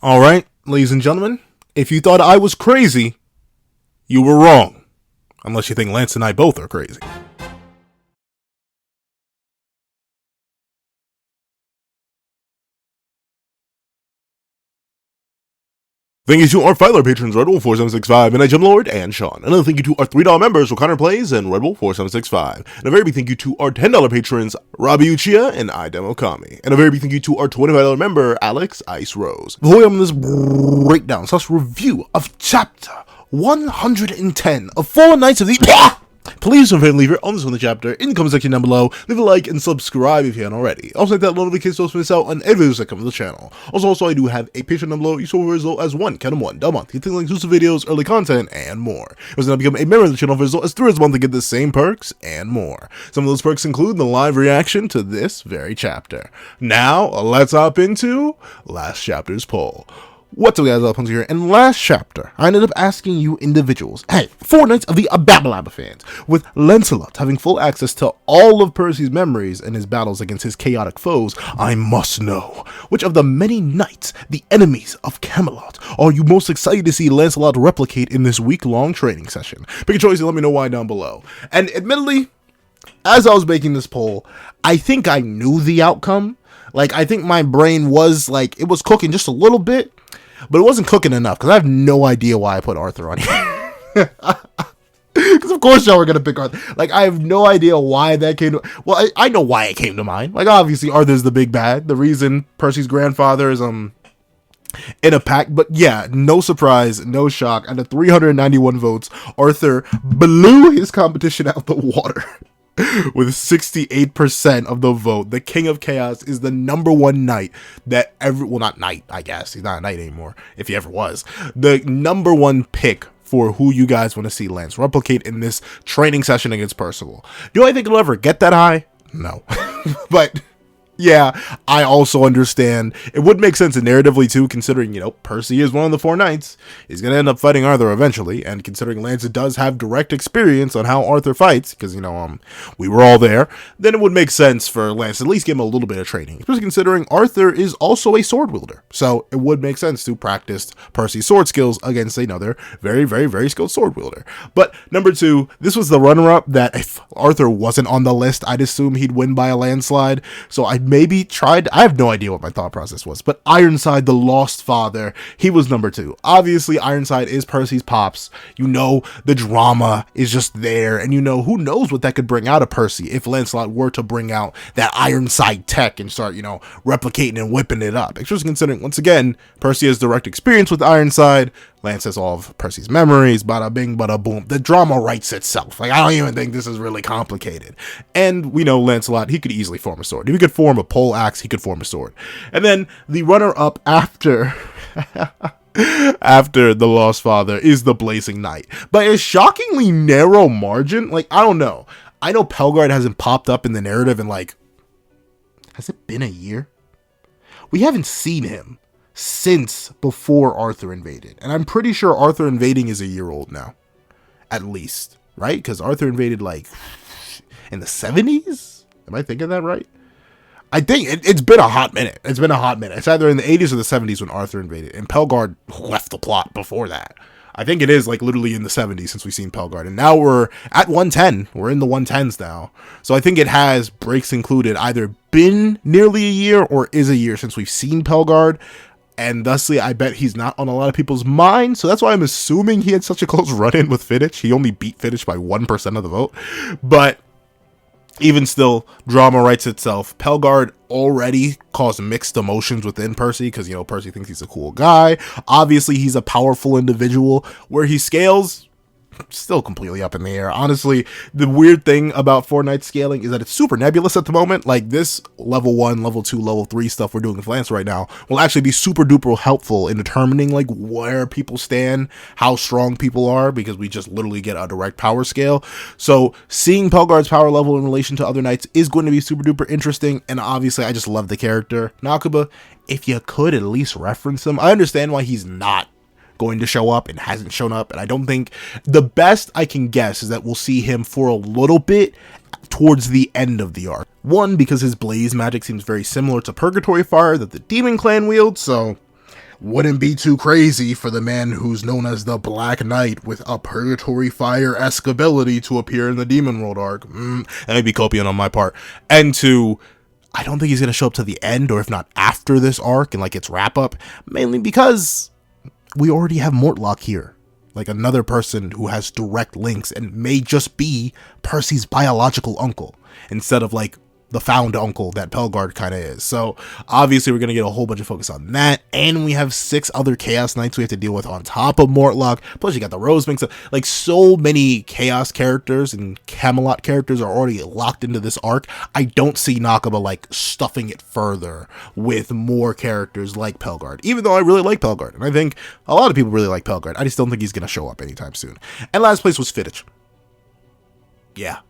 Alright, ladies and gentlemen, if you thought I was crazy, you were wrong. Unless you think Lance and I both are crazy. Thank you to our $5 patrons, Red Wolf 4765, Midnight Gem Lord, and Sean. Another thank you to our $3 members, Connor Plays, and Red Wolf 4765. And a very big thank you to our $10 patrons, Robbie Uchiha and iDemoKami. And a very big thank you to our $25 member, Alex Ice Rose. Before we open this breakdown / review of chapter 110 of Four Knights of the... Please don't forget to leave your on this on the chapter in the comment section down below. Leave a like and subscribe if you haven't already. Also hit that notification so you don't miss out on every videos that come to the channel. Also, I do have a Patreon down below. You saw as low as $1 a month. You can exclusive videos, early content, and more. You also now become a member of the channel for as low as $3 a month to get the same perks and more. Some of those perks include the live reaction to this very chapter. Now, let's hop into last chapter's poll. What's up guys, Alfonso here, and last chapter, I ended up asking you individuals, hey, Four Knights of the Apocalypse fans, with Lancelot having full access to all of Percy's memories and his battles against his chaotic foes, I must know, which of the many knights, the enemies of Camelot, are you most excited to see Lancelot replicate in this week-long training session? Pick a choice and let me know why down below. And admittedly, as I was making this poll, I think I knew the outcome. Like, I think my brain was, like, it was cooking just a little bit, but it wasn't cooking enough, because I have no idea why I put Arthur on here. Because of course y'all were going to pick Arthur. Like, I have no idea why that came to... Well, I know why it came to mind. Like, obviously, Arthur's the big bad. The reason Percy's grandfather is, in a pack. But yeah, no surprise, no shock. Out of 391 votes, Arthur blew his competition out the water. With 68% of the vote, the King of Chaos is the #1 knight that well, not knight, I guess. He's not a knight anymore, if he ever was. The #1 pick for who you guys want to see Lance replicate in this training session against Percival. Do I think it'll ever get that high? No. But... yeah, I also understand. It would make sense narratively too, considering, you know, Percy is one of the four knights. He's going to end up fighting Arthur eventually, and considering Lance does have direct experience on how Arthur fights, because, you know, we were all there, then it would make sense for Lance to at least give him a little bit of training, especially considering Arthur is also a sword wielder. So it would make sense to practice Percy's sword skills against another very, very, very skilled sword wielder. But #2, this was the runner-up that if Arthur wasn't on the list, I'd assume he'd win by a landslide. So I maybe tried, I have no idea what my thought process was, but Ironside, the Lost Father, he was #2. Obviously, Ironside is Percy's pops. You know, the drama is just there, and you know, who knows what that could bring out of Percy if Lancelot were to bring out that Ironside tech and start, you know, replicating and whipping it up. Especially considering, once again, Percy has direct experience with Ironside. Lance has all of Percy's memories, bada bing, bada boom. The drama writes itself. Like, I don't even think this is really complicated. And we know Lancelot, he could easily form a sword. If he could form a pole axe, he could form a sword. And then the runner-up after... after the Lost Father is the Blazing Knight. By a shockingly narrow margin. Like, I don't know. I know Pelgard hasn't popped up in the narrative in, like... has it been a year? We haven't seen him since before Arthur invaded. And I'm pretty sure Arthur invading is a year old now. At least. Right? Because Arthur invaded, like, in the 70s? Am I thinking that right? I think it's been a hot minute. It's been a hot minute. It's either in the 80s or the 70s when Arthur invaded. And Pelgard left the plot before that. I think it is, like, literally in the 70s since we've seen Pelgard. And now we're at 110. We're in the 110s now. So I think it has, breaks included, either been nearly a year or is a year since we've seen Pelgard. And thusly, I bet he's not on a lot of people's minds. So that's why I'm assuming he had such a close run-in with Fittich. He only beat Fittich by 1% of the vote. But even still, drama writes itself. Pelgard already caused mixed emotions within Percy because, you know, Percy thinks he's a cool guy. Obviously, he's a powerful individual. Where he scales, still completely up in the air. Honestly, the weird thing about Four Knights scaling is that it's super nebulous at the moment. Like, this level 1, level 2, level 3 stuff we're doing with Lance right now will actually be super duper helpful in determining, like, where people stand, how strong people are, because we just literally get a direct power scale. So seeing Pelgard's power level in relation to other knights is going to be super duper interesting. And obviously, I just love the character. Nakuba, if you could at least reference him. I understand why he's not going to show up and hasn't shown up, and I don't think, the best I can guess is that we'll see him for a little bit towards the end of the arc. One, because his blaze magic seems very similar to Purgatory Fire that the Demon Clan wields, so wouldn't be too crazy for the man who's known as the Black Knight with a Purgatory Fire-esque ability to appear in the Demon World arc. That may be copiant on my part. And two, I don't think he's going to show up to the end, or if not after this arc and like its wrap up, mainly because we already have Mortlock here. Like another person who has direct links and may just be Percy's biological uncle instead of like the found uncle that Pelgard kind of is. So obviously we're going to get a whole bunch of focus on that, and we have 6 other Chaos Knights we have to deal with on top of Mortlock, plus you got the Rosebanks. Like, so many Chaos characters and Camelot characters are already locked into this arc. I don't see Nakaba like stuffing it further with more characters like Pelgard, even though I really like Pelgard, and I think a lot of people really like Pelgard. I just don't think he's going to show up anytime soon. And last place was Fittich. Yeah,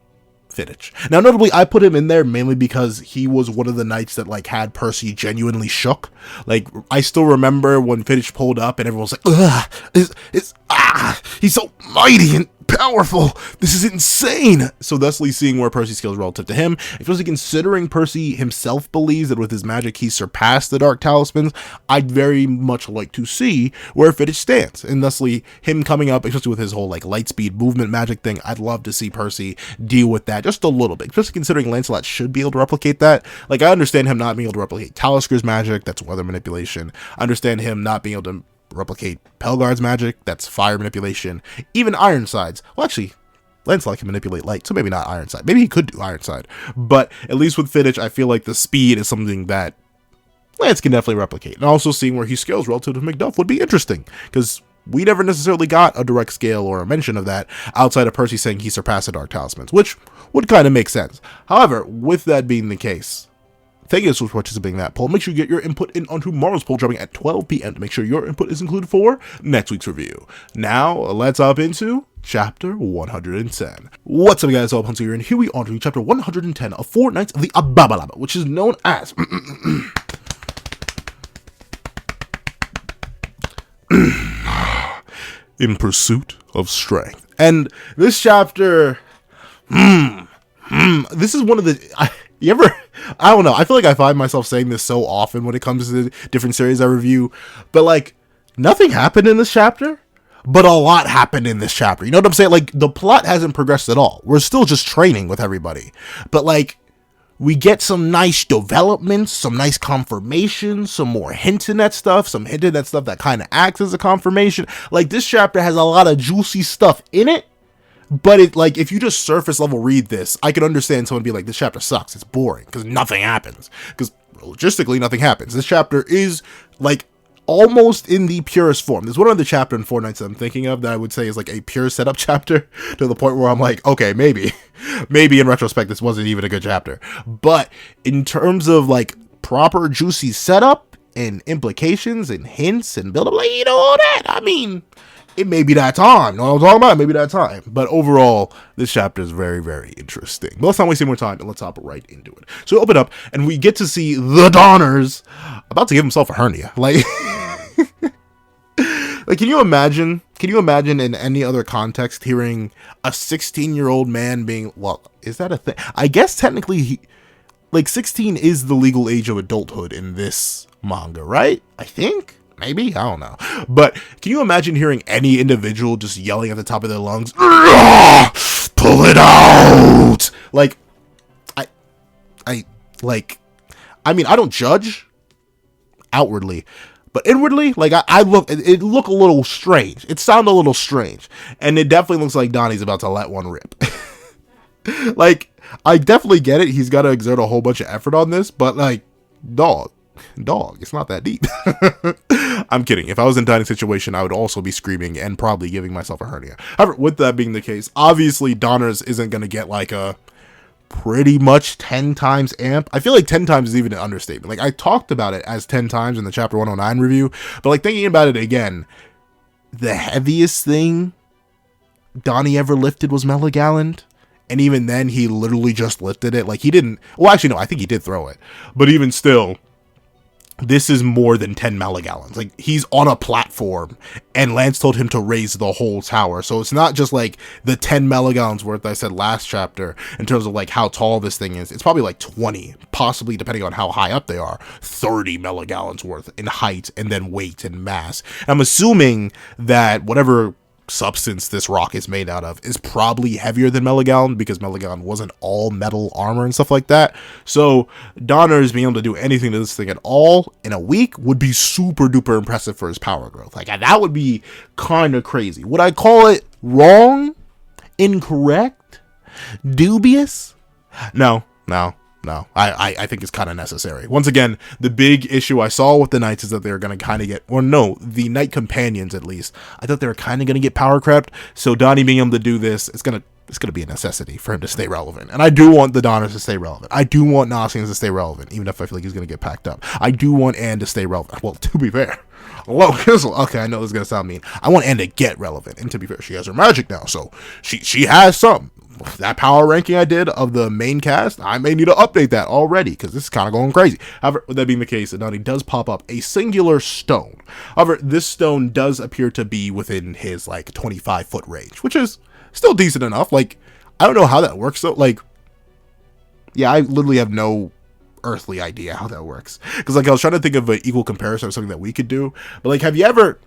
Fittich. Now, notably, I put him in there mainly because he was one of the knights that like had Percy genuinely shook. Like, I still remember when Fittich pulled up and everyone was like, ugh, he's so mighty and powerful. This is insane. So thusly seeing where Percy scales relative to him, especially considering Percy himself believes that with his magic he surpassed the Dark Talismans, I'd very much like to see where Fittich stands. And thusly him coming up, especially with his whole like light speed movement magic thing, I'd love to see Percy deal with that just a little bit, especially considering Lancelot should be able to replicate that. Like, I understand him not being able to replicate Talisker's magic, that's weather manipulation. I understand him not being able to replicate Pelgard's magic, that's fire manipulation. Even Ironside's, well, actually Lancelot can manipulate light, so maybe not Ironside. Maybe he could do Ironside, but at least with Fittich, I feel like the speed is something that Lance can definitely replicate. And also seeing where he scales relative to Macduff would be interesting, because we never necessarily got a direct scale or a mention of that outside of Percy saying he surpassed the Dark Talismans, which would kind of make sense. However, with that being the case, thank you so much for participating in that poll. Make sure you get your input in on tomorrow's poll dropping at 12 p.m. to make sure your input is included for next week's review. Now, let's hop into Chapter 110. What's up, guys? All Punter here, and here we are doing Chapter 110 of Four Knights of the Apocalypse, which is known as In Pursuit of Strength. And this chapter, this is one of the... I don't know, I feel like I find myself saying this so often when it comes to different series I review, but like, nothing happened in this chapter, but a lot happened in this chapter. You know what I'm saying? Like, the plot hasn't progressed at all. We're still just training with everybody, but like, we get some nice developments, some nice confirmations, some more hinting at stuff, that kind of acts as a confirmation. Like, this chapter has a lot of juicy stuff in it. But it, like, if you just surface level read this, I could understand someone be like, this chapter sucks, it's boring, because nothing happens. Because logistically, nothing happens. This chapter is, like, almost in the purest form. There's one other chapter in Four Knights that I'm thinking of that I would say is, like, a pure setup chapter, to the point where I'm like, okay, maybe in retrospect, this wasn't even a good chapter. But in terms of, like, proper juicy setup, and implications, and hints, and build-up, like, you know, all that, I mean... it may be that time. Know what I'm talking about? Maybe that time. But overall, this chapter is very, very interesting. But let's not waste any more time, and let's hop right into it. So we open up, and we get to see the Donners about to give himself a hernia. Like, like, can you imagine in any other context hearing a 16-year-old man being, well, is that a thing? I guess technically, 16 is the legal age of adulthood in this manga, right? I think? Maybe? I don't know. But can you imagine hearing any individual just yelling at the top of their lungs, pull it out? Like, I mean, I don't judge outwardly, but inwardly, like, it looked a little strange. It sounded a little strange. And it definitely looks like Donnie's about to let one rip. Like, I definitely get it. He's got to exert a whole bunch of effort on this, but like, dog, it's not that deep. I'm kidding. If I was in Donnie's situation, I would also be screaming and probably giving myself a hernia. However, with that being the case, obviously Donners isn't going to get like a pretty much 10 times amp. I feel like 10 times is even an understatement. Like, I talked about it as 10 times in the Chapter 109 review, but like, thinking about it again, the heaviest thing Donnie ever lifted was Meligaland. And even then, he literally just lifted it. Like, he didn't... well, actually, no, I think he did throw it. But even still, this is more than 10 melagallons. Like, he's on a platform, and Lance told him to raise the whole tower. So it's not just like the 10 melagallons worth I said last chapter in terms of like how tall this thing is. It's probably like 20, possibly depending on how high up they are, 30 melagallons worth in height and then weight and mass. I'm assuming that whatever substance this rock is made out of is probably heavier than melagallon, because melagallon wasn't all metal armor and stuff like that. So Donner's being able to do anything to this thing at all in a week would be super duper impressive for his power growth. Like, that would be kind of crazy. Would I call it wrong, incorrect, dubious? No. I think it's kind of necessary. Once again, the big issue I saw with the knights is that they're going to kind of get, or no, the knight companions at least, I thought they were kind of going to get power crept. So Donny being able to do this, it's going to be a necessity for him to stay relevant. And I do want the Donners to stay relevant. I do want Nasiens to stay relevant, even if I feel like he's going to get packed up. I do want Anne to stay relevant. Well, to be fair, okay, I know this is going to sound mean. I want Anne to get relevant. And to be fair, she has her magic now, so she has some. That power ranking I did of the main cast, I may need to update that already, because this is kind of going crazy. However, with that being the case, Donny does pop up a singular stone. However, this stone does appear to be within his, like, 25-foot range, which is still decent enough. Like, I don't know how that works, though. Like, yeah, I literally have no earthly idea how that works. Because, like, I was trying to think of an equal comparison of something that we could do. But, like, have you ever...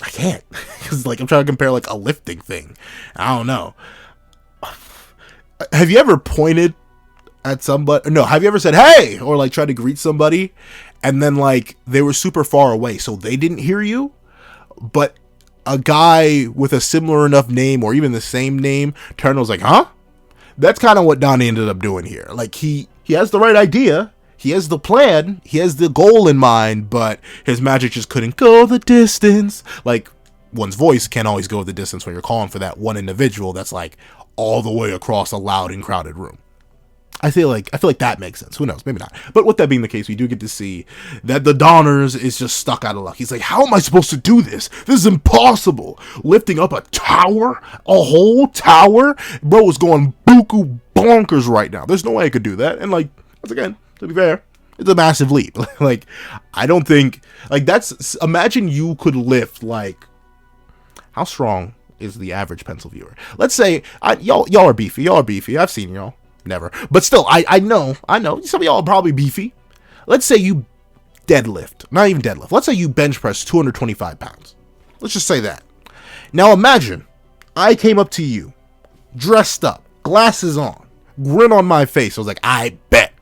I can't, because like I'm trying to compare like a lifting thing. I don't know. Have you ever pointed at somebody? No, have you ever said hey, or like tried to greet somebody, and then like they were super far away, so they didn't hear you, but a guy with a similar enough name or even the same name turned and was like, huh? That's kind of what Donny ended up doing here. Like he has the right idea. He has the plan, he has the goal in mind, but his magic just couldn't go the distance. Like, one's voice can't always go the distance when you're calling for that one individual that's like all the way across a loud and crowded room. I feel like that makes sense. Who knows? Maybe not. But with that being the case, we do get to see that the Donners is just stuck out of luck. He's like, how am I supposed to do this? This is impossible. Lifting up a tower? A whole tower? Bro is going buku bonkers right now. There's no way I could do that. And like, once again, to be fair, it's a massive leap. Like, I don't think, like, that's, imagine you could lift, like, how strong is the average pencil viewer? Let's say, y'all are beefy, I've seen y'all, never, but still, I know, some of y'all are probably beefy. Let's say you deadlift, not even deadlift, let's say you bench press 225 pounds. Let's just say that. Now imagine, I came up to you, dressed up, glasses on, grin on my face, I was like, I bet.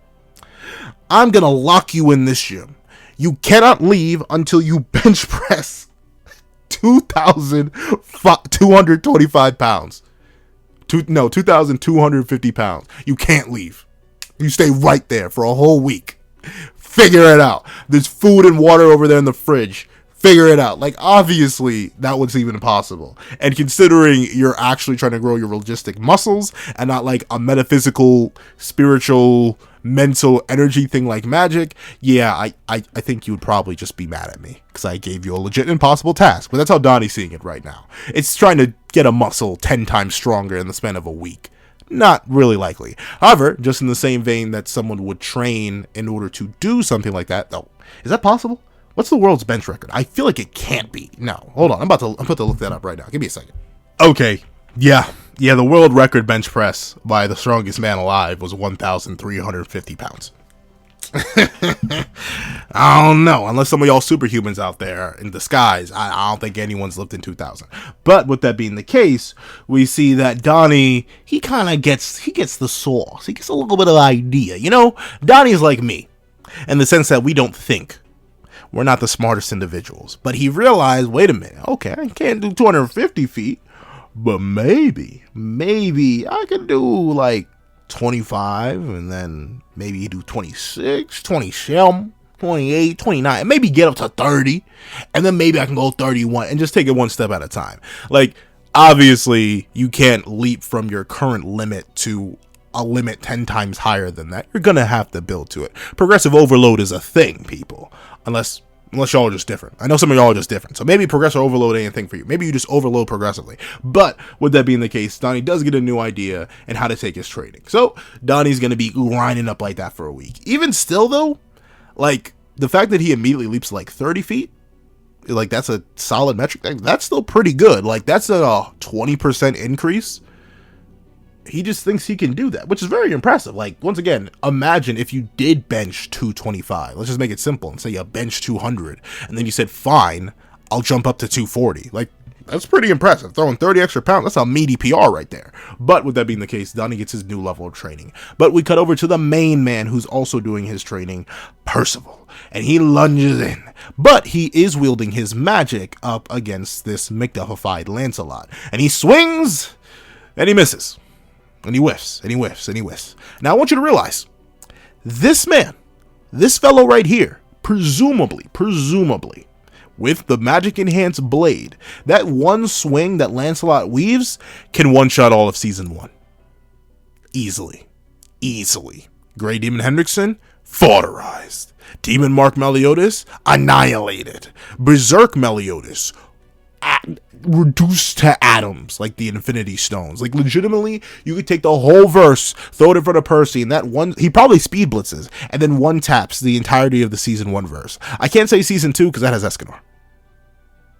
I'm going to lock you in this gym. You cannot leave until you bench press 2,225 pounds. 2,250 pounds. You can't leave. You stay right there for a whole week. Figure it out. There's food and water over there in the fridge. Figure it out. Like, obviously, that was even possible. And considering you're actually trying to grow your logistic muscles and not like a metaphysical, spiritual, mental energy thing like magic, yeah, I think you would probably just be mad at me because I gave you a legit impossible task. But that's how Donny's seeing it right now. It's trying to get a muscle 10 times stronger in the span of a week. Not really likely. However, just in the same vein that someone would train in order to do something like that, though, is that possible? What's the world's bench record? I feel like it can't be. No, hold on. I'm about to look that up right now. Give me a second. Okay. Yeah, the world record bench press by the strongest man alive was 1,350 pounds. I don't know. Unless some of y'all superhumans out there in disguise, I don't think anyone's lived in 2,000. But with that being the case, we see that Donny, he gets the sauce. He gets a little bit of idea. You know, Donny's like me in the sense that we don't think. We're not the smartest individuals. But he realized, wait a minute, okay, I can't do 250 feet, but maybe I can do like 25, and then maybe do 26, 27, 28, 29, maybe get up to 30, and then maybe I can go 31, and just take it one step at a time. Like, obviously, you can't leap from your current limit to a limit 10 times higher than that. You're gonna have to build to it. Progressive overload is a thing, people. Unless y'all are just different. I know some of y'all are just different. So maybe progressive overload ain't a thing for you. Maybe you just overload progressively. But with that being the case, Donny does get a new idea and how to take his training. So Donny's gonna be grinding up like that for a week. Even still though, Like, the fact that he immediately leaps like 30 feet, like, that's a solid metric. That's still pretty good. Like, that's a 20% increase. He just thinks he can do that, which is very impressive. Like, once again, imagine if you did bench 225. Let's just make it simple and say you bench 200, and then you said, fine, I'll jump up to 240. Like, that's pretty impressive. Throwing 30 extra pounds, that's a meaty PR right there. But with that being the case, Donny gets his new level of training. But we cut over to the main man who's also doing his training, Percival. And he lunges in. But he is wielding his magic up against this McDuffified Lancelot. And he swings, and he misses. And he whiffs, and he whiffs, and he whiffs. Now I want you to realize, this man, this fellow right here, presumably, with the magic enhanced blade, that one swing that Lancelot weaves can one-shot all of season 1. Easily. Grey Demon Hendrickson, fautorized. Demon Mark Meliodas, annihilated. Berserk Meliodas, reduced to atoms, like the Infinity Stones. Like, legitimately, you could take the whole verse, throw it in front of Percy, and that one, he probably speed blitzes, and then one taps the entirety of the season 1 verse. I can't say season 2 because that has Escanor.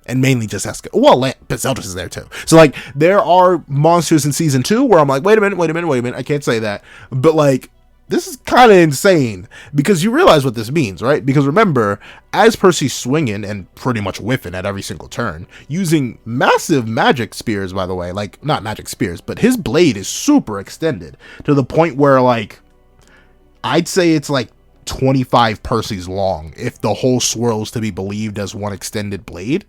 And mainly just Escanor. Well, but Zeldris is there too. So, like, there are monsters in season 2 where I'm like, wait a minute, I can't say that. But, like, this is kind of insane, because you realize what this means, right? Because remember, as Percy's swinging and pretty much whiffing at every single turn, using massive magic spears, by the way, like, not magic spears, but his blade is super extended to the point where, like, I'd say it's like 25 Percys long if the whole swirl is to be believed as one extended blade.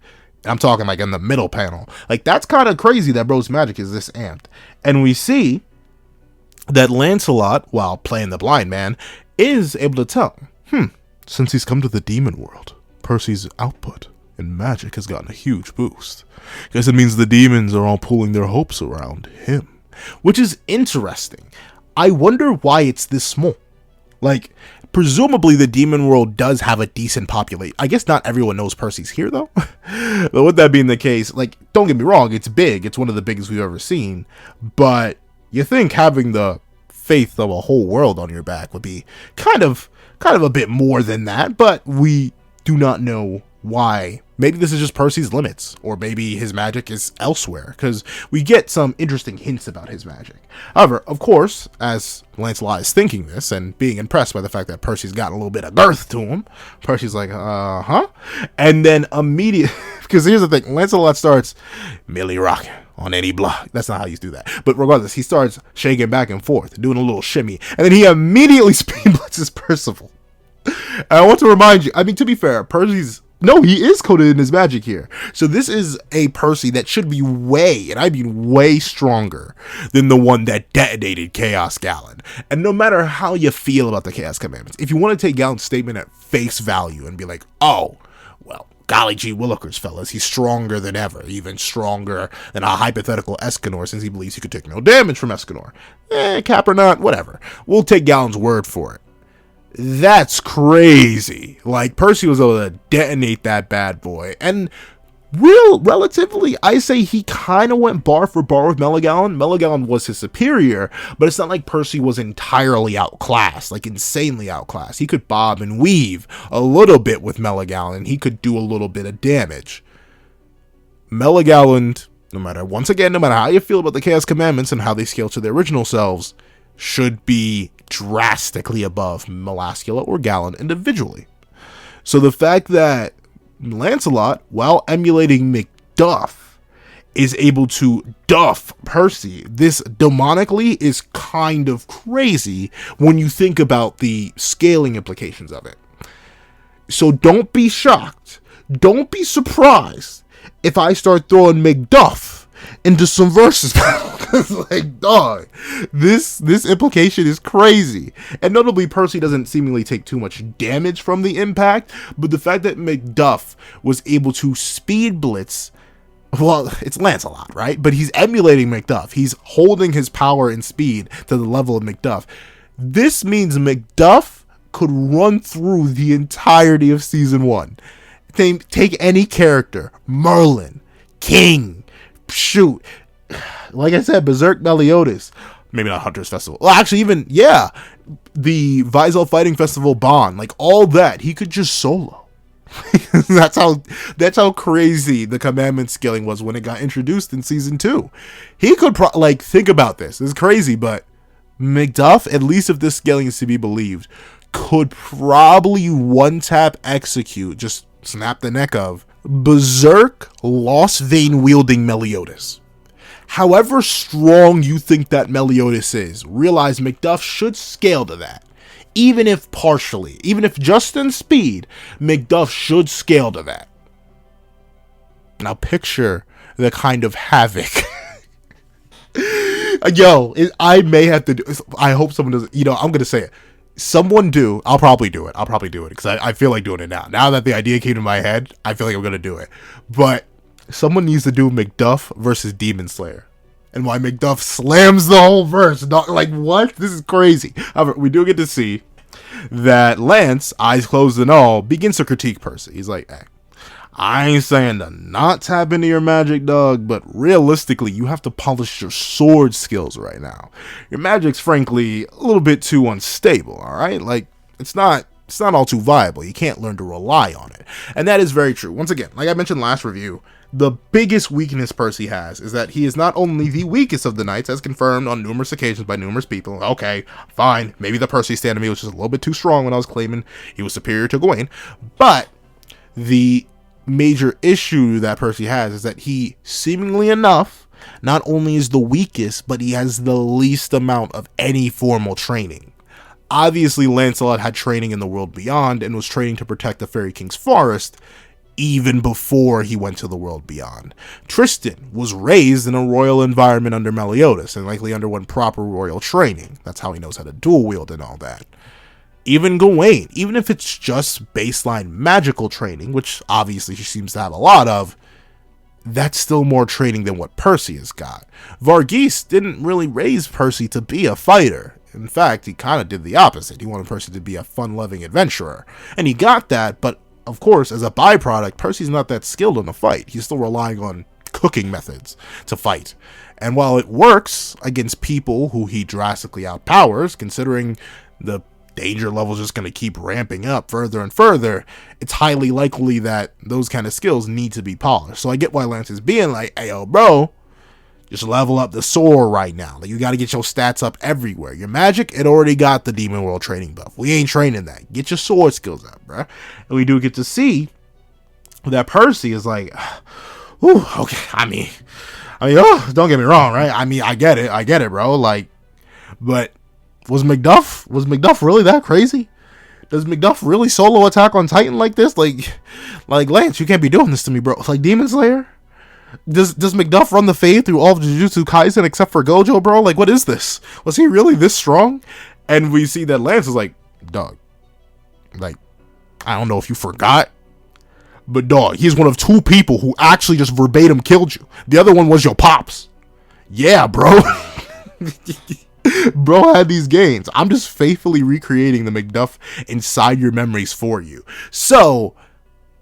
I'm talking like in the middle panel. Like, that's kind of crazy that bro's magic is this amped. And we see that Lancelot, while playing the blind man, is able to tell, since he's come to the demon world, Percy's output in magic has gotten a huge boost. Because it means the demons are all pulling their hopes around him. Which is interesting. I wonder why it's this small. Like, presumably the demon world does have a decent population. I guess not everyone knows Percy's here, though. But with that being the case, like, don't get me wrong, it's big. It's one of the biggest we've ever seen. But you think having the faith of a whole world on your back would be kind of a bit more than that, but we do not know why. Maybe this is just Percy's limits, or maybe his magic is elsewhere, because we get some interesting hints about his magic. However, of course, as Lancelot is thinking this and being impressed by the fact that Percy's got a little bit of girth to him, Percy's like, and then immediately, because here's the thing, Lancelot starts Millie Rock on any block. That's not how you do that. But regardless, he starts shaking back and forth, doing a little shimmy, and then he immediately speed blitzes Percival. And I want to remind you, I mean, to be fair, he is coded in his magic here. So this is a Percy that should be way stronger than the one that detonated Chaos Gallon. And no matter how you feel about the Chaos Commandments, if you want to take Gallon's statement at face value and be like, oh, well, golly gee willikers, fellas, he's stronger than ever, even stronger than a hypothetical Escanor, since he believes he could take no damage from Escanor. Cap or not, whatever. We'll take Gallon's word for it. That's crazy. Like, Percy was able to detonate that bad boy. And relatively, I say he kind of went bar for bar with Melagallon. Melagallon was his superior, but it's not like Percy was entirely outclassed, like insanely outclassed. He could bob and weave a little bit with Melagallon, and he could do a little bit of damage. Melagallon, no matter how you feel about the Chaos Commandments and how they scale to their original selves, should be drastically above Melascula or Gallon individually. So the fact that Lancelot, while emulating Macduff, is able to duff Percy, this demonically, is kind of crazy when you think about the scaling implications of it. So don't be shocked. Don't be surprised if I start throwing Macduff into some verses. Like, dog, this implication is crazy. And notably, Percy doesn't seemingly take too much damage from the impact, but the fact that Macduff was able to speed blitz, well, it's Lancelot, right? But he's emulating Macduff. He's holding his power and speed to the level of Macduff. This means Macduff could run through the entirety of season 1. Take any character, Merlin, King, shoot, like I said, Berserk Meliodas, maybe not Hunter's Festival. Well, actually, even, yeah, the Vizel Fighting Festival Bond, like all that, he could just solo. that's how crazy the commandment scaling was when it got introduced in season 2. He could think about this. It's crazy, but Macduff, at least if this scaling is to be believed, could probably one tap execute, just snap the neck of Berserk Lost Vein wielding Meliodas. However strong you think that Meliodas is, realize Macduff should scale to that. Even if partially, even if just in speed, Macduff should scale to that. Now picture the kind of havoc. Yo, I may have to do, I hope someone does, I'm going to say it. Someone do, I'll probably do it because I feel like doing it now. Now that the idea came to my head, I feel like I'm going to do it. But someone needs to do Macduff versus Demon Slayer. And why Macduff slams the whole verse. Like, what? This is crazy. However, we do get to see that Lance, eyes closed and all, begins to critique Percy. He's like, hey, I ain't saying to not tap into your magic, dog, but realistically, you have to polish your sword skills right now. Your magic's frankly a little bit too unstable, all right? Like, it's not all too viable. You can't learn to rely on it. And that is very true. Once again, like I mentioned last review, the biggest weakness Percy has is that he is not only the weakest of the knights, as confirmed on numerous occasions by numerous people. Okay, fine. Maybe the Percy stand to me was just a little bit too strong when I was claiming he was superior to Gawain. But the major issue that Percy has is that he, seemingly enough, not only is the weakest, but he has the least amount of any formal training. Obviously, Lancelot had training in the world beyond and was training to protect the Fairy King's forest even before he went to the world beyond. Tristan was raised in a royal environment under Meliodas and likely underwent proper royal training. That's how he knows how to dual wield and all that. Even Gawain, even if it's just baseline magical training, which obviously she seems to have a lot of, that's still more training than what Percy has got. Varghese didn't really raise Percy to be a fighter. In fact, he kind of did the opposite. He wanted Percy to be a fun-loving adventurer. And he got that, but of course, as a byproduct, Percy's not that skilled in a fight. He's still relying on cooking methods to fight. And while it works against people who he drastically outpowers, considering the danger level is just going to keep ramping up further and further, it's highly likely that those kind of skills need to be polished. So I get why Lance is being like, hey, yo, bro, just level up the sword right now. Like, you got to get your stats up everywhere. Your magic, it already got the Demon World training buff. We ain't training that. Get your sword skills up, bruh. And we do get to see that Percy is like, ooh, okay, I mean, oh, don't get me wrong, right? I mean, I get it, bro. Like, but was Macduff really that crazy? Does Macduff really solo attack on Titan like this? Like Lance, you can't be doing this to me, bro. Like Demon Slayer? Does Macduff run the fade through all of Jujutsu Kaisen except for Gojo, bro? Like, what is this? Was he really this strong? And we see that Lance is like, dog, like, I don't know if you forgot, but dog, he's one of 2 people who actually just verbatim killed you. The other one was your pops. Yeah, bro. Bro had these gains. I'm just faithfully recreating the Macduff inside your memories for you. So,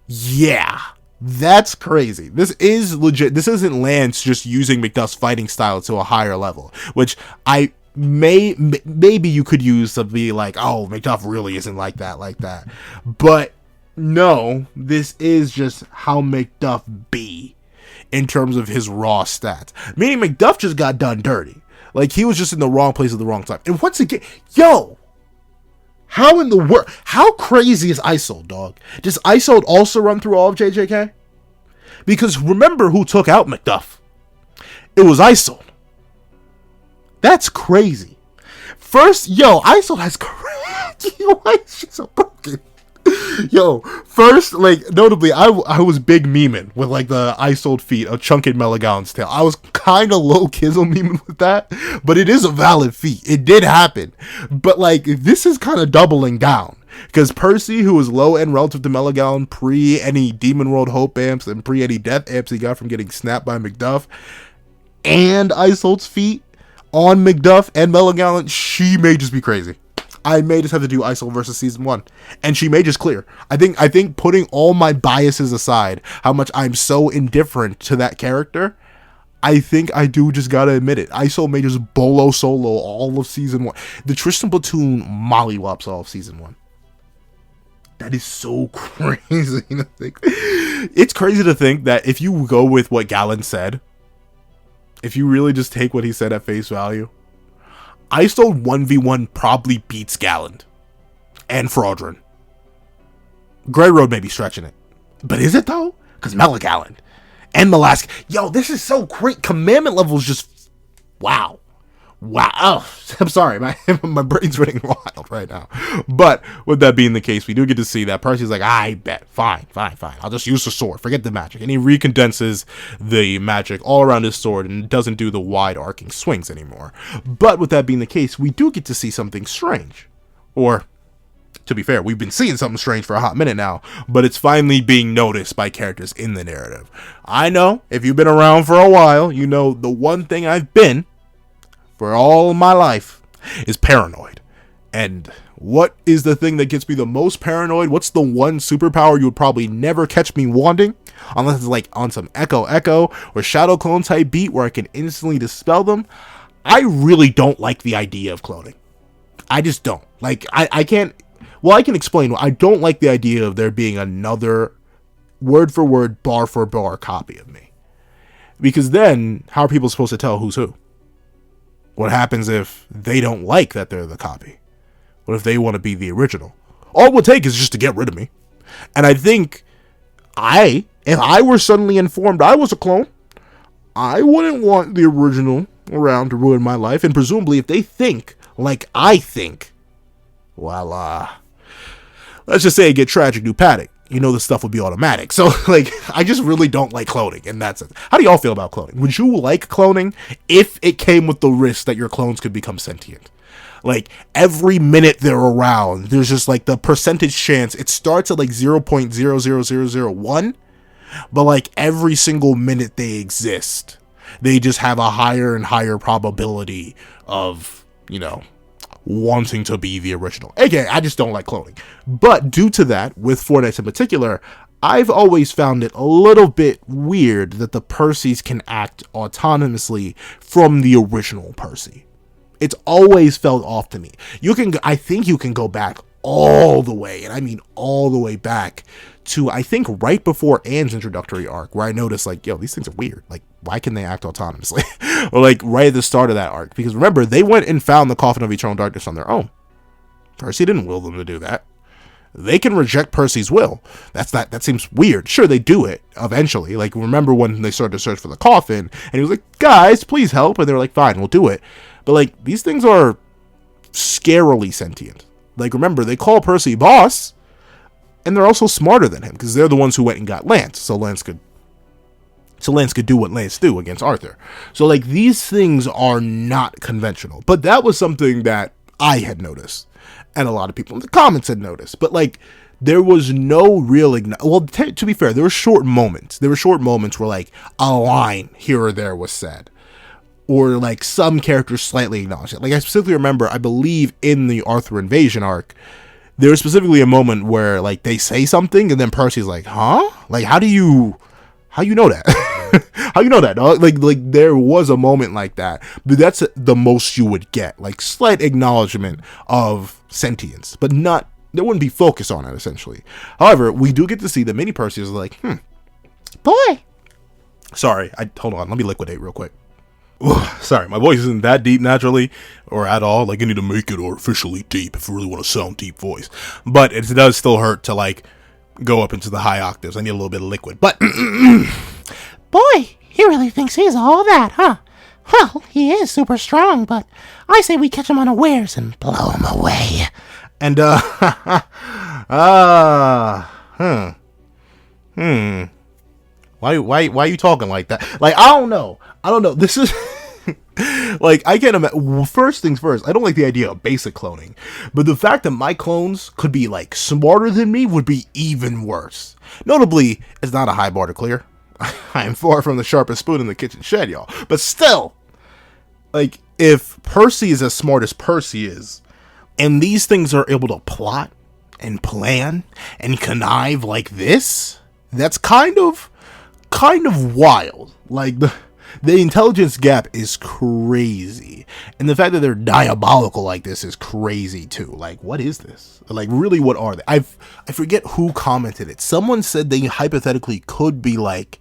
yeah. That's crazy. This is legit. This isn't Lance just using Macduff's fighting style to a higher level, which I maybe you could use to be like, oh, Macduff really isn't like that. But no, this is just how Macduff be in terms of his raw stats. Meaning Macduff just got done dirty. Like, he was just in the wrong place at the wrong time. And once again, yo, how in the world? How crazy is Isolde, dog? Does Isolde also run through all of JJK? Because remember who took out Macduff? It was Isolde. That's crazy. First, yo, Isolde has crazy. Why is she so broken? Yo, first, like, notably, I was big memeing with, like, the Isolde feat of chunking Melagallon's tail. I was kind of low kizzle memeing with that, but it is a valid feat. It did happen. But, like, this is kind of doubling down. Because Percy, who was low end relative to Melagallon pre any Demon World Hope amps and pre any death amps he got from getting snapped by Macduff, and Isolde's feat on Macduff and Melagallon, she may just be crazy. I may just have to do Isolde versus season 1, and she may just clear. I think putting all my biases aside, how much I'm so indifferent to that character, I think I do just gotta admit it. ISO may just bolo solo all of season 1. The Tristan platoon mollywops all of season 1. That is so crazy to think. It's crazy to think that if you go with what Galen said, if you really just take what he said at face value, ISO 1v1 probably beats Galen and Fraudrin. Grey Road may be stretching it. But is it though? Because Meligaland and Melask. Yo, this is so great. Commandment levels just... Wow. Wow. Oh, I'm sorry. My brain's running wild right now. But with that being the case, we do get to see that Percy's like, I bet. Fine. I'll just use the sword. Forget the magic. And he recondenses the magic all around his sword and doesn't do the wide arcing swings anymore. But with that being the case, we do get to see something strange. Or, to be fair, we've been seeing something strange for a hot minute now, but it's finally being noticed by characters in the narrative. I know, if you've been around for a while, you know the one thing I've been for all my life is paranoid. And what is the thing that gets me the most paranoid? What's the one superpower you would probably never catch me wanting? Unless it's like on some Echo or Shadow Clone type beat where I can instantly dispel them. I really don't like the idea of cloning. I just don't. Like, I can't... Well, I can explain. I don't like the idea of there being another word for word, bar for bar copy of me. Because then, how are people supposed to tell who's who? What happens if they don't like that they're the copy? What if they want to be the original? All it would take is just to get rid of me. And I think if I were suddenly informed I was a clone, I wouldn't want the original around to ruin my life. And presumably, if they think like I think, well, let's just say I get tragic new paddock. You know, the stuff would be automatic. So, like, I just really don't like cloning in that sense. How do y'all feel about cloning? Would you like cloning if it came with the risk that your clones could become sentient? Like, every minute they're around, there's just, like, the percentage chance. It starts at, like, 0.00001, but, like, every single minute they exist, they just have a higher and higher probability of, you know, wanting to be the original. Okay, I just don't like cloning. But due to that, with Fortnite in particular, I've always found it a little bit weird that the Percys can act autonomously from the original Percy. It's always felt off to me. I think you can go back all the way, and I mean all the way back to, I think, right before Anne's introductory arc, where I noticed, like, yo, these things are weird. Like, why can they act autonomously? Or, like, right at the start of that arc. Because remember, they went and found the Coffin of Eternal Darkness on their own. Percy didn't will them to do that. They can reject Percy's will. That seems weird. Sure, they do it eventually. Like, remember when they started to search for the coffin, and he was like, guys, please help. And they were like, fine, we'll do it. But, like, these things are scarily sentient. Like, remember, they call Percy boss, and they're also smarter than him, because they're the ones who went and got Lance, so Lance could do what Lance do against Arthur. So, like, these things are not conventional. But that was something that I had noticed, and a lot of people in the comments had noticed. But, like, there was no real... to be fair, there were short moments. There were short moments where, like, a line here or there was said. Or, like, some characters slightly acknowledged it. Like, I specifically remember, I believe, in the Arthur invasion arc, there was specifically a moment where, like, they say something, and then Percy's like, huh? Like, how you know that? How you know that, dog? Like, there was a moment like that. But that's the most you would get. Like, slight acknowledgement of sentience. But not, there wouldn't be focus on it, essentially. However, we do get to see the mini Percy is like, boy. Sorry, hold on, let me liquidate real quick. Sorry, my voice isn't that deep naturally, or at all. Like, I need to make it artificially deep if I really want to sound deep voice. But it does still hurt to, like, go up into the high octaves. I need a little bit of liquid. But, boy, he really thinks he's all that, huh? Well, he is super strong, but I say we catch him unawares and blow him away. And, Why are you talking like that? Like, I don't know. This is... like, I can't imagine... First things first, I don't like the idea of basic cloning. But the fact that my clones could be, like, smarter than me would be even worse. Notably, it's not a high bar to clear. I am far from the sharpest spoon in the kitchen shed, y'all. But still, like, if Percy is as smart as Percy is, and these things are able to plot and plan and connive like this, that's kind of wild. Like, The intelligence gap is crazy. And the fact that they're diabolical like this is crazy too. Like, what is this? Like, really, what are they? I forget who commented it. Someone said they hypothetically could be like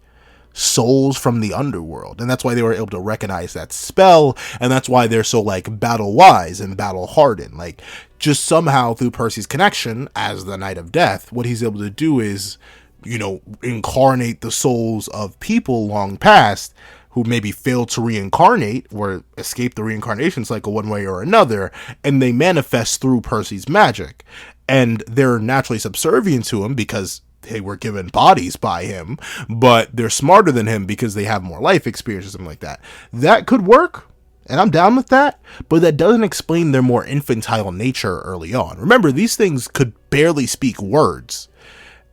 souls from the underworld, and that's why they were able to recognize that spell, and that's why they're so like battle wise and battle hardened. Like, just somehow through Percy's connection as the Knight of Death, what he's able to do is, you know, incarnate the souls of people long past who maybe failed to reincarnate or escape the reincarnation cycle one way or another, and they manifest through Percy's magic, and they're naturally subservient to him because they were given bodies by him, but they're smarter than him because they have more life experience or something like that. That could work, and I'm down with that, but that doesn't explain their more infantile nature early on. Remember, these things could barely speak words,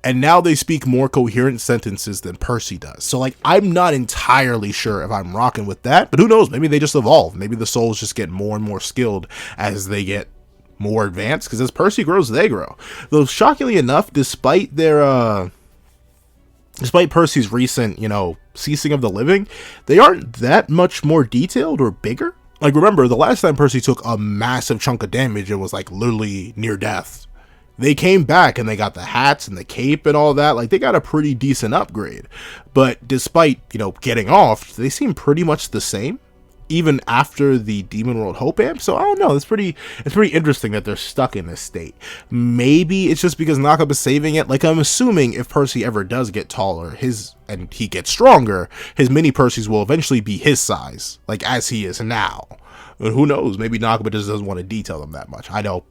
and now they speak more coherent sentences than Percy does. So, like, I'm not entirely sure if I'm rocking with that, but who knows? Maybe they just evolve. Maybe the souls just get more and more skilled as they get more advanced, because as Percy grows, they grow. Though shockingly enough, despite Percy's recent, you know, ceasing of the living, they aren't that much more detailed or bigger. Like, remember, the last time Percy took a massive chunk of damage, it was like literally near death. They came back and they got the hats and the cape and all that. Like, they got a pretty decent upgrade. But despite, you know, getting off, they seem pretty much the same, even after the Demon World Hope amp. So I don't know, it's pretty interesting that they're stuck in this state. Maybe it's just because Nakaba is saving it. Like, I'm assuming if Percy ever does get taller, and he gets stronger, his mini Percys will eventually be his size, like as he is now. And who knows, maybe Nakaba just doesn't want to detail them that much. I know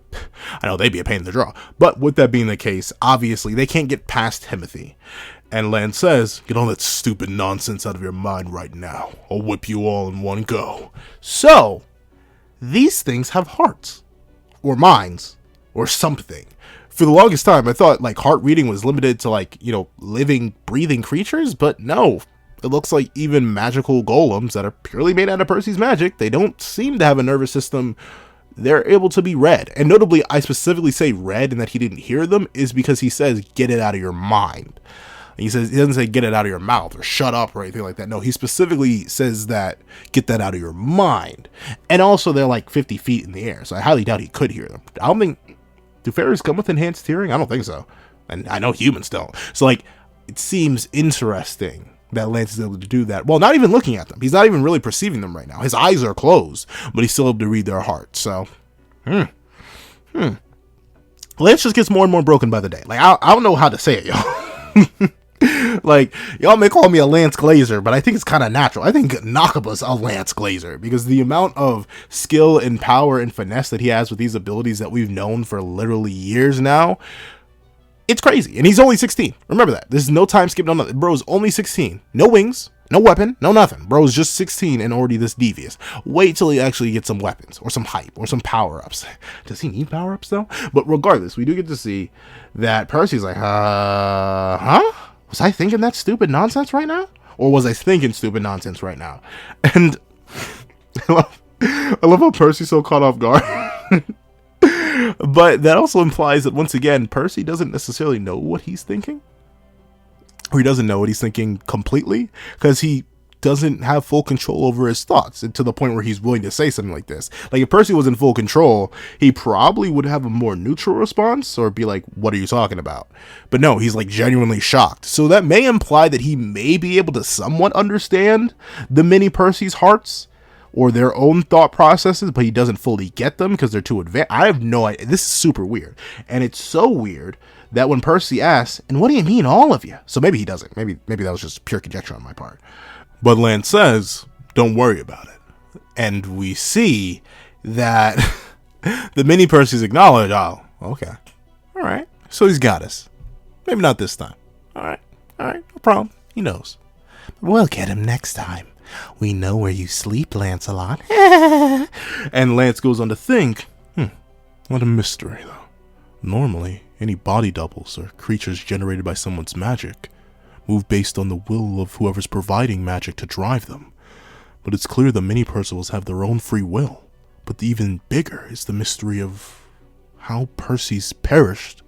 they'd be a pain in the draw. But with that being the case, obviously they can't get past Timothy. And Lance says, "Get all that stupid nonsense out of your mind right now. I'll whip you all in one go." So, these things have hearts. Or minds. Or something. For the longest time, I thought, like, heart reading was limited to, like, you know, living, breathing creatures. But no. It looks like even magical golems that are purely made out of Percy's magic, they don't seem to have a nervous system. They're able to be read. And notably, I specifically say read and that he didn't hear them is because he says, "Get it out of your mind." He doesn't say "get it out of your mouth" or "shut up" or anything like that. No, he specifically says that "get that out of your mind." And also, they're like 50 feet in the air, so I highly doubt he could hear them. I don't think, do fairies come with enhanced hearing? I don't think so. And I know humans don't. So, like, it seems interesting that Lance is able to do that. Well, not even looking at them. He's not even really perceiving them right now. His eyes are closed, but he's still able to read their hearts. So, Lance just gets more and more broken by the day. Like, I don't know how to say it, y'all. Like, y'all may call me a Lance Glazer, but I think it's kind of natural. I think Nakaba's a Lance Glazer, because the amount of skill and power and finesse that he has with these abilities that we've known for literally years now, it's crazy. And he's only 16. Remember that. There's no time skip, no nothing. Bro's only 16. No wings, no weapon, no nothing. Bro's just 16 and already this devious. Wait till he actually gets some weapons or some hype or some power-ups. Does he need power-ups though? But regardless, we do get to see that Percy's like, huh? Was I thinking that stupid nonsense right now? Or was I thinking stupid nonsense right now? And I love how Percy's so caught off guard. But that also implies that, once again, Percy doesn't necessarily know what he's thinking. Or he doesn't know what he's thinking completely, because he doesn't have full control over his thoughts, and to the point where he's willing to say something like this. Like, if Percy was in full control, he probably would have a more neutral response, or be like, "What are you talking about?" But no, he's like genuinely shocked. So that may imply that he may be able to somewhat understand the mini Percy's hearts, or their own thought processes, but he doesn't fully get them because they're too advanced. I have no idea. This is super weird. And it's so weird that when Percy asks, "And what do you mean, all of you?" So maybe he doesn't. Maybe that was just pure conjecture on my part. But Lance says, "Don't worry about it." And we see that the mini Percys acknowledge, "Oh, okay. All right. So he's got us. Maybe not this time. All right. No problem. He knows. We'll get him next time. We know where you sleep, Lancelot." And Lance goes on to think, what a mystery, though. Normally, any body doubles or creatures generated by someone's magic move based on the will of whoever's providing magic to drive them. But it's clear the mini Percivals have their own free will. But the even bigger is the mystery of how Percy's perished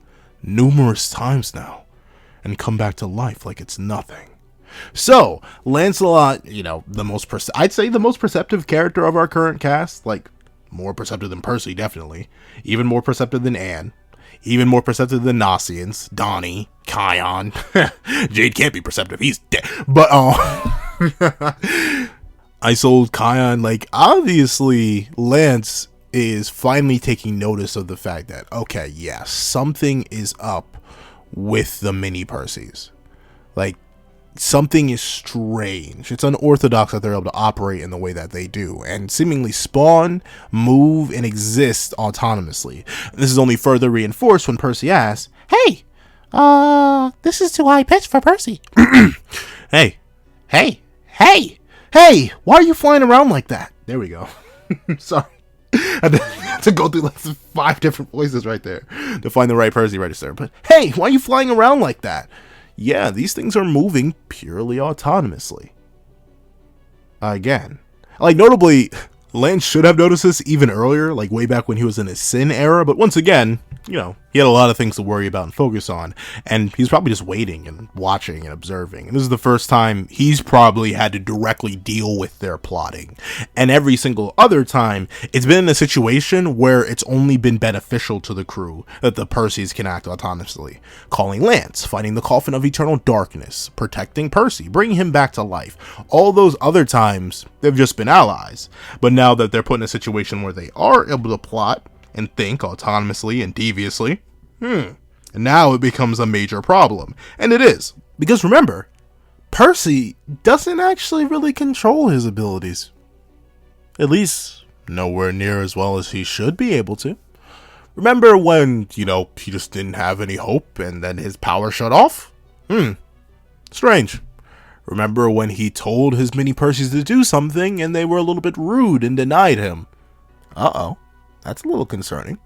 numerous times now and come back to life like it's nothing. So, Lancelot, I'd say the most perceptive character of our current cast, like, more perceptive than Percy, definitely. Even more perceptive than Anne. Even more perceptive than Nasiens, Donny, Chion. Jade can't be perceptive, he's dead. But, I sold Chion, like, obviously, Lance is finally taking notice of the fact that, okay, yeah, something is up with the mini Percys. Like, something is strange. It's unorthodox that they're able to operate in the way that they do and seemingly spawn, move, and exist autonomously. This is only further reinforced when Percy asks, Hey, this is too high pitched for Percy. Hey, why are you flying around like that? There we go. Sorry. I had to go through like 5 different voices right there to find the right Percy register. But hey, why are you flying around like that? Yeah, these things are moving purely autonomously. Again. Like, notably, Lance should have noticed this even earlier, like way back when he was in his sin era, but once again, he had a lot of things to worry about and focus on, and he's probably just waiting and watching and observing. And this is the first time he's probably had to directly deal with their plotting. And every single other time, it's been in a situation where it's only been beneficial to the crew that the Percys can act autonomously. Calling Lance, fighting the coffin of eternal darkness, protecting Percy, bringing him back to life. All those other times, they've just been allies. But now that they're put in a situation where they are able to plot and think autonomously and deviously, and now it becomes a major problem. And it is. Because remember, Percy doesn't actually really control his abilities. At least, nowhere near as well as he should be able to. Remember when, he just didn't have any hope and then his power shut off? Strange. Remember when he told his mini Percys to do something and they were a little bit rude and denied him? Uh-oh. That's a little concerning.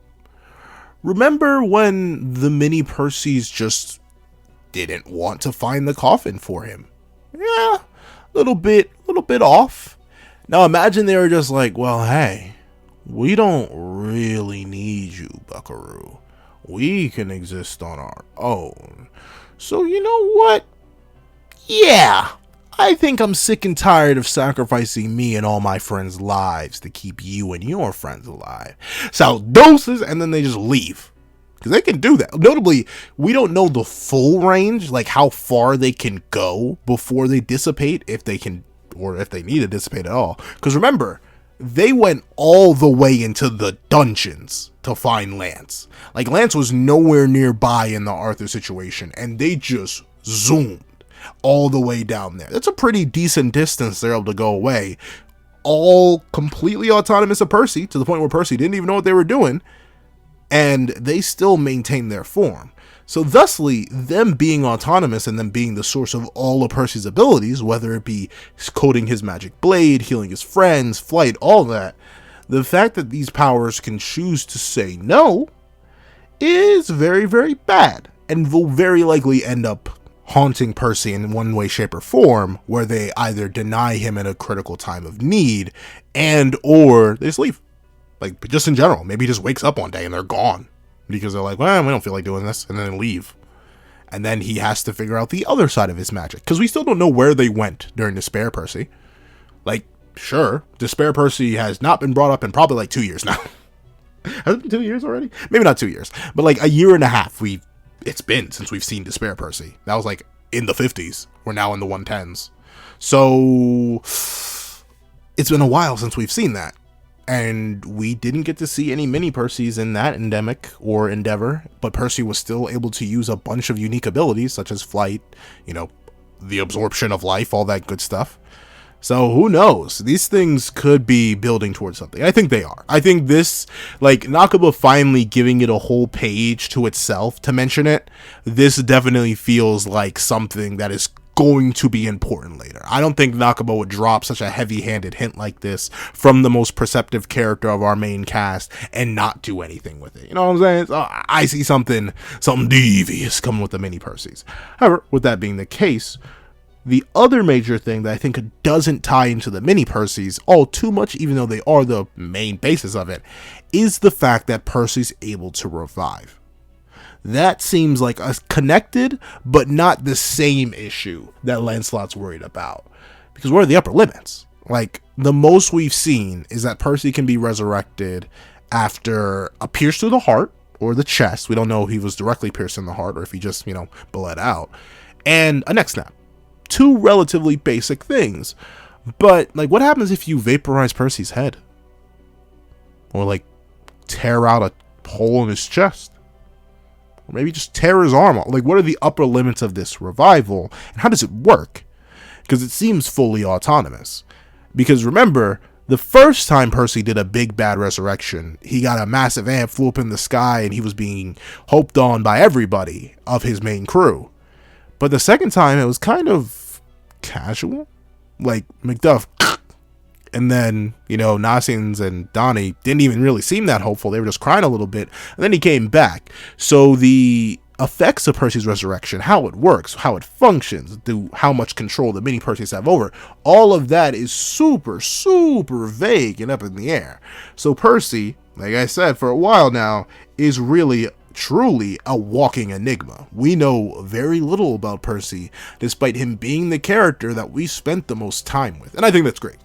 Remember when the mini Percys just didn't want to find the coffin for him? Yeah, little bit off. Now imagine they were just like, well, hey, we don't really need you, buckaroo. We can exist on our own. So you know what? Yeah, I think I'm sick and tired of sacrificing me and all my friends' lives to keep you and your friends alive. So doses, and then they just leave. Because they can do that. Notably, we don't know the full range, like how far they can go before they dissipate, if they can, or if they need to dissipate at all. Because remember, they went all the way into the dungeons to find Lance. Like, Lance was nowhere nearby in the Arthur situation, and they just zoomed all the way down there. That's a pretty decent distance they're able to go away, all completely autonomous of Percy, to the point where Percy didn't even know what they were doing, and they still maintain their form. So thusly, them being autonomous and them being the source of all of Percy's abilities, whether it be coating his magic blade, healing his friends, flight, all that, the fact that these powers can choose to say no is very, very bad, and will very likely end up haunting Percy in one way, shape, or form, where they either deny him in a critical time of need, and or they just leave. Like, just in general, maybe he just wakes up one day and they're gone, because they're like, well, we don't feel like doing this, and then they leave. And then he has to figure out the other side of his magic, because we still don't know where they went during Despair Percy. Like, sure, Despair Percy has not been brought up in probably like 2 years now. Has it been 2 years already? Maybe not 2 years, but like a year and a half it's been since we've seen Despair Percy. That was like in the 50s. We're now in the 110s. So it's been a while since we've seen that. And we didn't get to see any mini Percys in that endemic or endeavor, but Percy was still able to use a bunch of unique abilities, such as flight, the absorption of life, all that good stuff. So who knows? These things could be building towards something. I think they are. I think this, like, Nakaba finally giving it a whole page to itself to mention it, this definitely feels like something that is going to be important later. I don't think Nakaba would drop such a heavy-handed hint like this from the most perceptive character of our main cast and not do anything with it. You know what I'm saying? So I see something devious coming with the mini Percys. However, with that being the case, the other major thing that I think doesn't tie into the mini Percys all too much, even though they are the main basis of it, is the fact that Percy's able to revive. that seems like a connected, but not the same issue that Lancelot's worried about. Because what are the upper limits? Like, the most we've seen is that Percy can be resurrected after a pierce through the heart or the chest. We don't know if he was directly pierced in the heart or if he just, bled out. And a neck snap. Two relatively basic things. But, like, what happens if you vaporize Percy's head? Or, like, tear out a hole in his chest? Or maybe just tear his arm off? Like, what are the upper limits of this revival? And how does it work? Because it seems fully autonomous. Because remember, the first time Percy did a big bad resurrection, he got a massive ant, flew up in the sky, and he was being hoped on by everybody of his main crew. But the second time, it was kind of casual. Like, Macduff, and then, Nasians and Donny didn't even really seem that hopeful. They were just crying a little bit, and then he came back. So the effects of Percy's resurrection, how it works, how it functions, how much control the mini Percys have over, all of that is super, super vague and up in the air. So Percy, like I said, for a while now, is really truly a walking enigma. We know very little about Percy, despite him being the character that we spent the most time with. And I think that's great.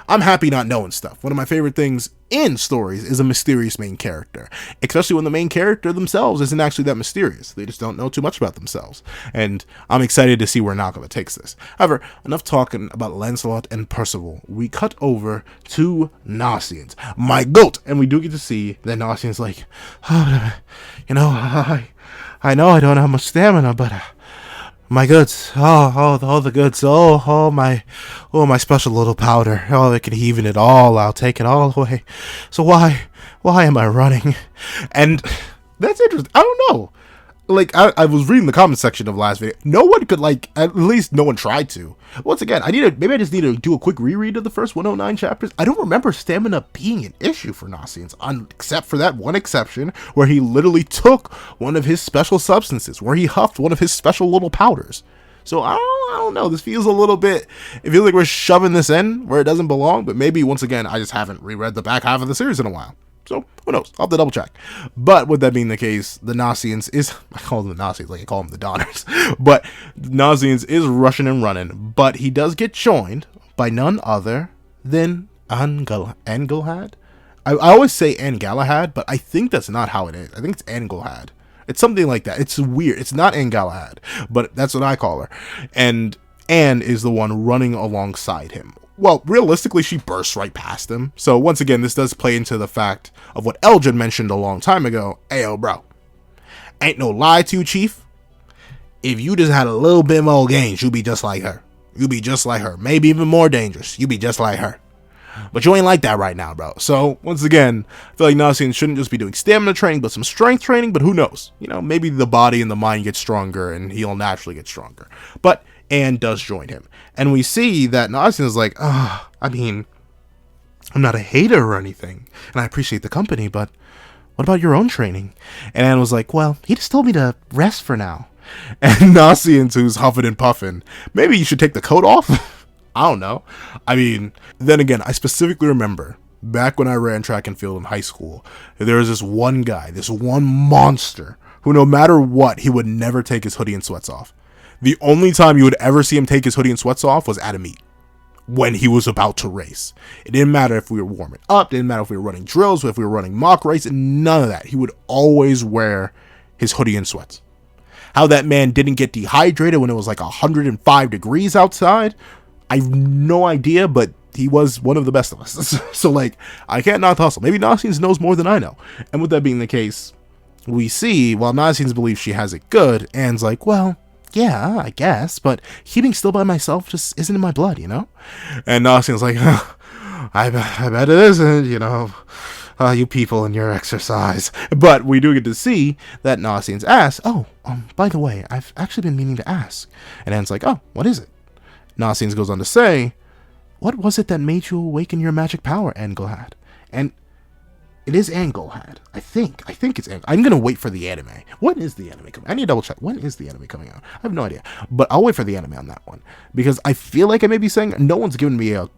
I'm happy not knowing stuff. One of my favorite things in stories is a mysterious main character, especially when the main character themselves isn't actually that mysterious. They just don't know too much about themselves. And I'm excited to see where Nagala takes this. However, enough talking about Lancelot and Percival. We cut over to Nasiens, my goat, and we do get to see that Nasiens like, I know I don't have much stamina, but my goods, all the goods, my special little powder, they can even it all out, take it all away. So why am I running? And that's interesting. I don't know. Like, I was reading the comment section of last video. No one could, at least no one tried to. Once again, maybe I just need to do a quick reread of the first 109 chapters. I don't remember stamina being an issue for Nasiens, except for that one exception where he literally took one of his special substances, where he huffed one of his special little powders. So I don't know. This feels a little bit, it feels like we're shoving this in where it doesn't belong, but maybe once again, I just haven't reread the back half of the series in a while. So, who knows? I'll have to double check. But with that being the case, the Nasiens is, I call them the Nasiens like I call them the Donners, but Nasiens is rushing and running, but he does get joined by none other than Angalhad. I always say Angalahad, but I think that's not how it is. I think it's Angalhad. It's something like that. It's weird. It's not Angalahad, but that's what I call her. And Anne is the one running alongside him. Well, realistically, she bursts right past him. So once again, this does play into the fact of what Elgin mentioned a long time ago. Ayo, bro. Ain't no lie to you, Chief. If you just had a little bit more gains, you'd be just like her. You'd be just like her. Maybe even more dangerous. You'd be just like her. But you ain't like that right now, bro. So, once again, I feel like Nasiens shouldn't just be doing stamina training, but some strength training. But who knows? Maybe the body and the mind get stronger, and he'll naturally get stronger. But Anne does join him. And we see that Nasiens is like, I'm not a hater or anything, and I appreciate the company, but what about your own training? And Anne was like, well, he just told me to rest for now. And Nasiens, who's huffing and puffing, maybe you should take the coat off? I don't know. Then again, I specifically remember back when I ran track and field in high school, there was this one guy, this one monster, who no matter what, he would never take his hoodie and sweats off. The only time you would ever see him take his hoodie and sweats off was at a meet, when he was about to race. It didn't matter if we were warming up, didn't matter if we were running drills, if we were running mock race, none of that. He would always wear his hoodie and sweats. How that man didn't get dehydrated when it was like 105 degrees outside, I have no idea, but he was one of the best of us. So, I can't not hustle. Maybe Nasiens knows more than I know. And with that being the case, we see, while Nasiens believes she has it good, Anne's like, well, yeah, I guess, but keeping still by myself just isn't in my blood, And Nasiens like, I bet it isn't, you people and your exercise. But we do get to see that Nasiens asks, by the way, I've actually been meaning to ask. And Anne's like, what is it? Nasiens goes on to say, what was it that made you awaken your magic power, Angalhad? And it is Angalhad. I think it's Angalhad. I'm going to wait for the anime. When is the anime coming? I need to double check. When is the anime coming out? I have no idea. But I'll wait for the anime on that one. Because I feel like I may be saying, no one's given me at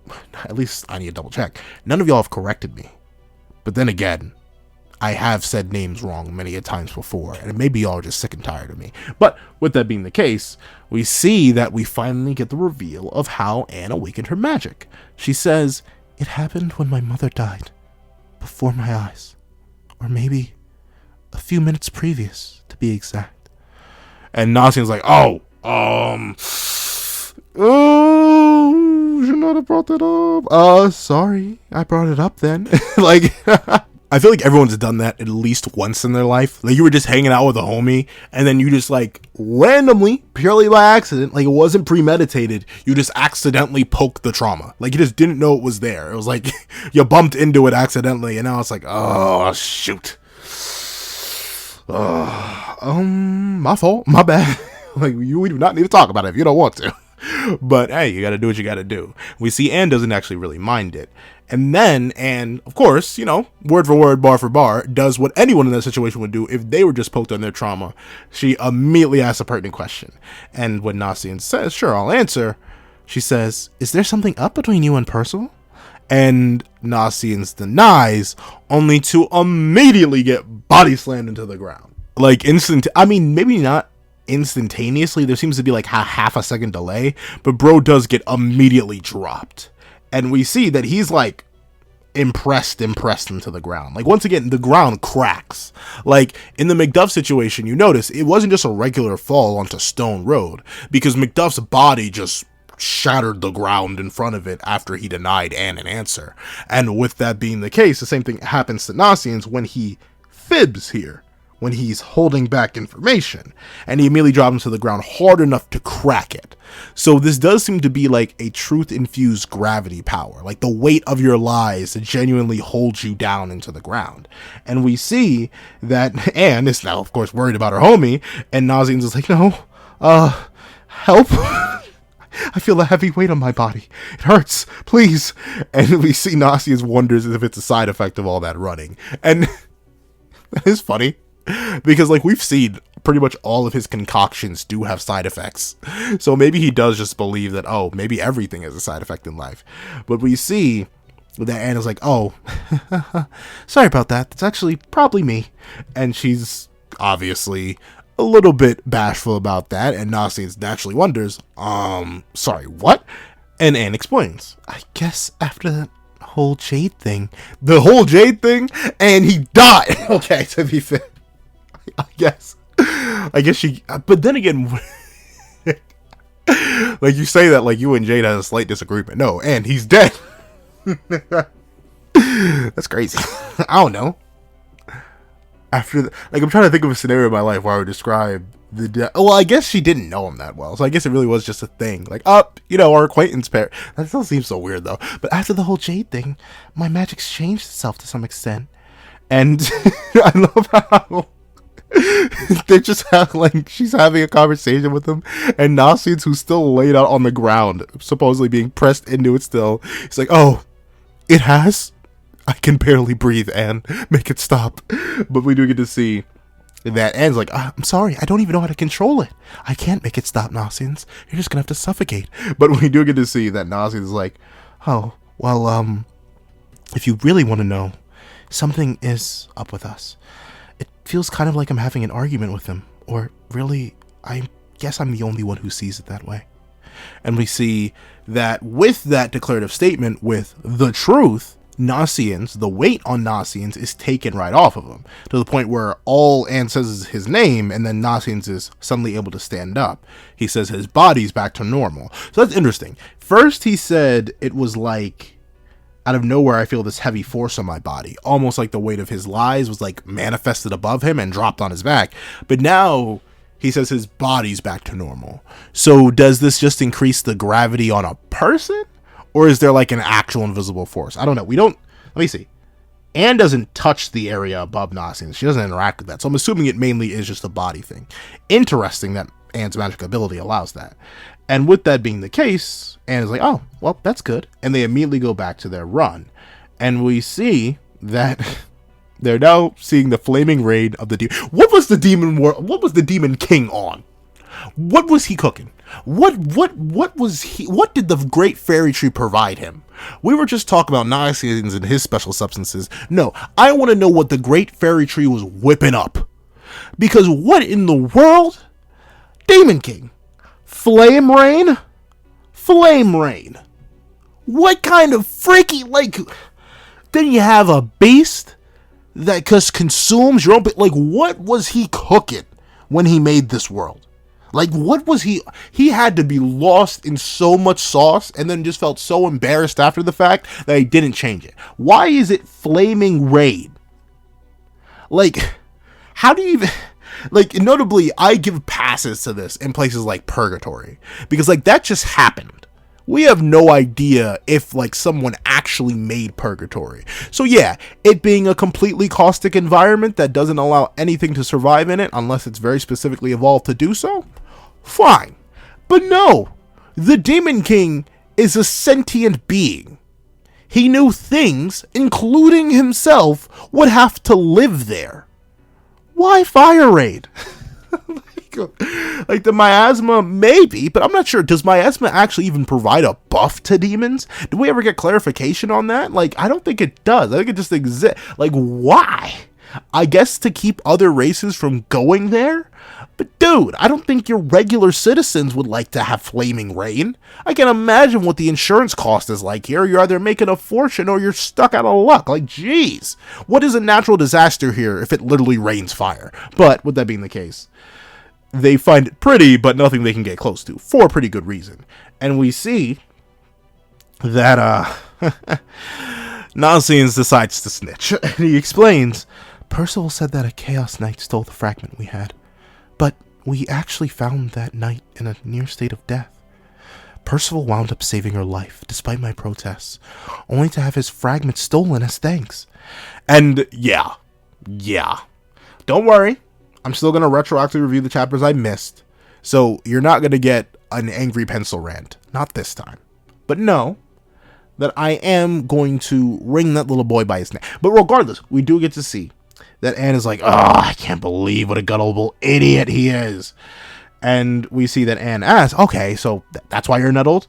least I need to double check. None of y'all have corrected me. But then again, I have said names wrong many a times before, and maybe y'all are just sick and tired of me. But with that being the case, we see that we finally get the reveal of how Anne awakened her magic. She says, "It happened when my mother died, before my eyes, or maybe a few minutes previous, to be exact." And Nasien's like, oh, should not have brought that up. Sorry, I brought it up then. Like, I feel like everyone's done that at least once in their life. Like, you were just hanging out with a homie, and then you just, like, randomly, purely by accident, like, it wasn't premeditated, you just accidentally poked the trauma. Like, you just didn't know it was there. It was like, you bumped into it accidentally, and now it's like, oh, shoot. My fault, my bad. Like, we do not need to talk about it if you don't want to. But hey, you gotta do what you gotta do. We see Anne doesn't actually really mind it. And then Anne, of course, you know, word for word, bar for bar, does what anyone in that situation would do if they were just poked on their trauma. She immediately asks a pertinent question. And when Nasiens says, "Sure, I'll answer," she says, "Is there something up between you and Percival?" And Nasiens denies, only to immediately get body slammed into the ground. Like, maybe not instantaneously. There seems to be like half a second delay, but bro does get immediately dropped. And we see that he's like impressed into the ground. Like, once again, the ground cracks. Like, in the Macduff situation, you notice it wasn't just a regular fall onto stone road, because Macduff's body just shattered the ground in front of it after he denied Anne an answer. And with that being the case, the same thing happens to Nasiens when he fibs here, when he's holding back information, and he immediately drops him to the ground hard enough to crack it. So this does seem to be like a truth-infused gravity power, like the weight of your lies genuinely holds you down into the ground. And we see that Anne is now, of course, worried about her homie, and Nasiens is like, "No, help." "I feel a heavy weight on my body. It hurts. Please." And we see Nasiens wonders if it's a side effect of all that running. And that is funny, because, like, we've seen pretty much all of his concoctions do have side effects. So maybe he does just believe that, oh, maybe everything has a side effect in life. But we see that Anna's like, "Oh, sorry about that. That's actually probably me." And she's obviously a little bit bashful about that, and Nasiens naturally wonders, sorry, what? And Anne explains, "I guess after that whole jade thing." The whole jade thing? And he died! Okay, to be fair, I guess she, but then again, like, you say that like you and Jade had a slight disagreement. No, and he's dead. That's crazy. I don't know. Like, I'm trying to think of a scenario in my life where I would describe the death. Well, I guess she didn't know him that well, so I guess it really was just a thing. Like, our acquaintance pair. That still seems so weird, though. But after the whole jade thing, my magic's changed itself to some extent. And I love how they're just like, she's having a conversation with him, and Nasiens, who's still laid out on the ground, supposedly being pressed into it still, he's like, "Oh, it has? I can barely breathe, Anne. Make it stop." But we do get to see that Anne's like, "I'm sorry, I don't even know how to control it. I can't make it stop, Nasiens. You're just gonna have to suffocate." But we do get to see that Nasiens is like, "Oh, well, if you really want to know, something is up with us. It feels kind of like I'm having an argument with him. Or really, I guess I'm the only one who sees it that way." And we see that with that declarative statement, with the truth, Nasiens, the weight on Nasiens is taken right off of him, to the point where all Anne says is his name, and then Nasiens is suddenly able to stand up. He says his body's back to normal. So that's interesting. First he said it was like, out of nowhere, I feel this heavy force on my body, almost like the weight of his lies was like manifested above him and dropped on his back. But now he says his body's back to normal. So does this just increase the gravity on a person? Or is there like an actual invisible force? I don't know. Let me see. Anne doesn't touch the area above Nasiens. She doesn't interact with that. So I'm assuming it mainly is just a body thing. Interesting that Anne's magic ability allows that. And with that being the case, Anne is like, "Oh, well, that's good." And they immediately go back to their run. And we see that they're now seeing the flaming rain of the demon. What was the demon king on? What was he cooking? What did the great fairy tree provide him? We were just talking about nasiens and his special substances. No, I want to know what the great fairy tree was whipping up. Because what in the world? Demon King. Flame rain? Flame rain. What kind of freaky, like, then you have a beast that just consumes your own, like, what was he cooking when he made this world? Like, what was he had to be lost in so much sauce and then just felt so embarrassed after the fact that he didn't change it. Why is it flaming rain? Like, how do you even, like, notably, I give passes to this in places like Purgatory, because, like, that just happened. We have no idea if, like, someone actually made Purgatory. So yeah, it being a completely caustic environment that doesn't allow anything to survive in it unless it's very specifically evolved to do so, fine. But no, the Demon King is a sentient being. He knew things, including himself, would have to live there. Why fire raid? Like, the miasma, maybe, but I'm not sure. Does miasma actually even provide a buff to demons? Do we ever get clarification on that? Like, I don't think it does. I think it just exists. Like, why? I guess to keep other races from going there? But dude, I don't think your regular citizens would like to have flaming rain. I can imagine what the insurance cost is like here. You're either making a fortune or you're stuck out of luck. Like, geez, what is a natural disaster here if it literally rains fire? But with that being the case, they find it pretty, but nothing they can get close to, for a pretty good reason. And we see that, Nasiens decides to snitch. And he explains, Percival said that a Chaos Knight stole the fragment we had, but we actually found that knight in a near state of death. Percival wound up saving her life, despite my protests, only to have his fragment stolen as thanks. And yeah. Don't worry. I'm still going to retroactively review the chapters I missed, so you're not going to get an angry pencil rant. Not this time. But know that I am going to wring that little boy by his neck. But regardless, we do get to see that Anne is like, oh, I can't believe what a gullible idiot he is. And we see that Anne asks, okay, so that's why you're nettled?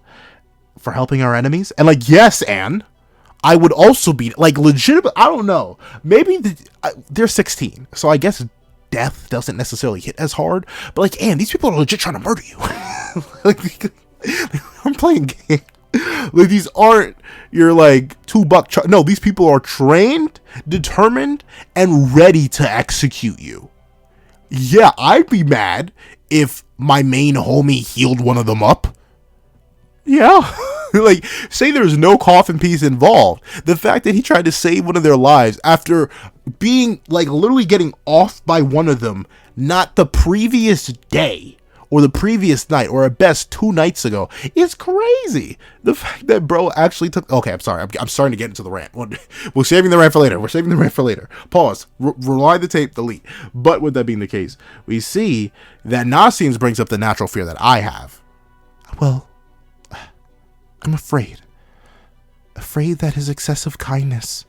For helping our enemies? And like, yes, Anne, I would also be, like, legitimate. I don't know. Maybe they're 16, so I guess death doesn't necessarily hit as hard, but like, Anne, these people are legit trying to murder you. like, I'm playing games. Like, these aren't your, like, $2 no, these people are trained, determined, and ready to execute you. Yeah, I'd be mad if my main homie healed one of them up. Yeah. Like, say there's no coffin piece involved. The fact that he tried to save one of their lives after being, like, literally getting off by one of them, not the previous day or the previous night or at best 2 nights ago, is crazy. The fact that bro actually took, okay, I'm sorry. I'm starting to get into the rant. We're saving the rant for later. Pause. Rewind the tape. Delete. But with that being the case, we see that Nasiens brings up the natural fear that I have. Well, I'm afraid that his excessive kindness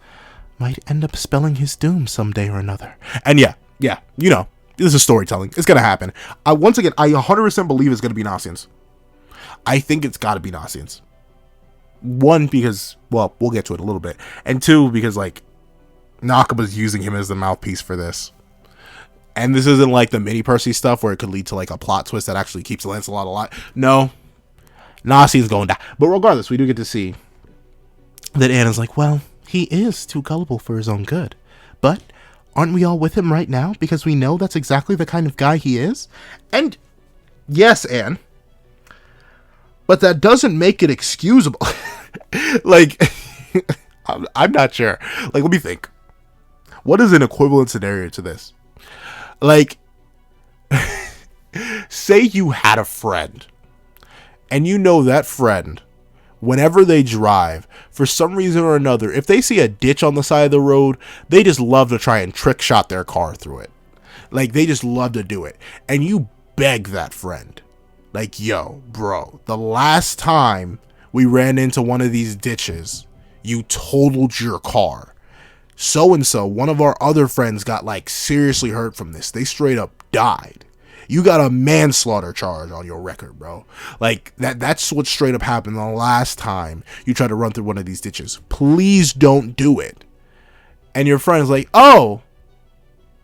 might end up spelling his doom someday or another. And yeah, you know, this is storytelling. It's going to happen. Once again, I 100% believe it's going to be Nasiens. I think it's got to be Nasiens. 1, because, well, we'll get to it a little bit. And 2, because, like, Nakaba's using him as the mouthpiece for this. And this isn't like the mini Percy stuff where it could lead to, like, a plot twist that actually keeps Lancelot alive. No. Nasien's going down. But regardless, we do get to see that Anna's like, well, he is too gullible for his own good. But aren't we all with him right now? Because we know that's exactly the kind of guy he is. And yes, Anne. But that doesn't make it excusable. Like, I'm not sure. Like, let me think. What is an equivalent scenario to this? Like, say you had a friend. And you know that friend, whenever they drive, for some reason or another, if they see a ditch on the side of the road, they just love to try and trick shot their car through it. Like, they just love to do it. And you beg that friend, like, yo, bro, the last time we ran into one of these ditches, you totaled your car. So-and-so, one of our other friends got, like, seriously hurt from this. They straight up died. You got a manslaughter charge on your record, bro. Like, that's what straight up happened the last time you tried to run through one of these ditches. Please don't do it. And your friend's like, oh,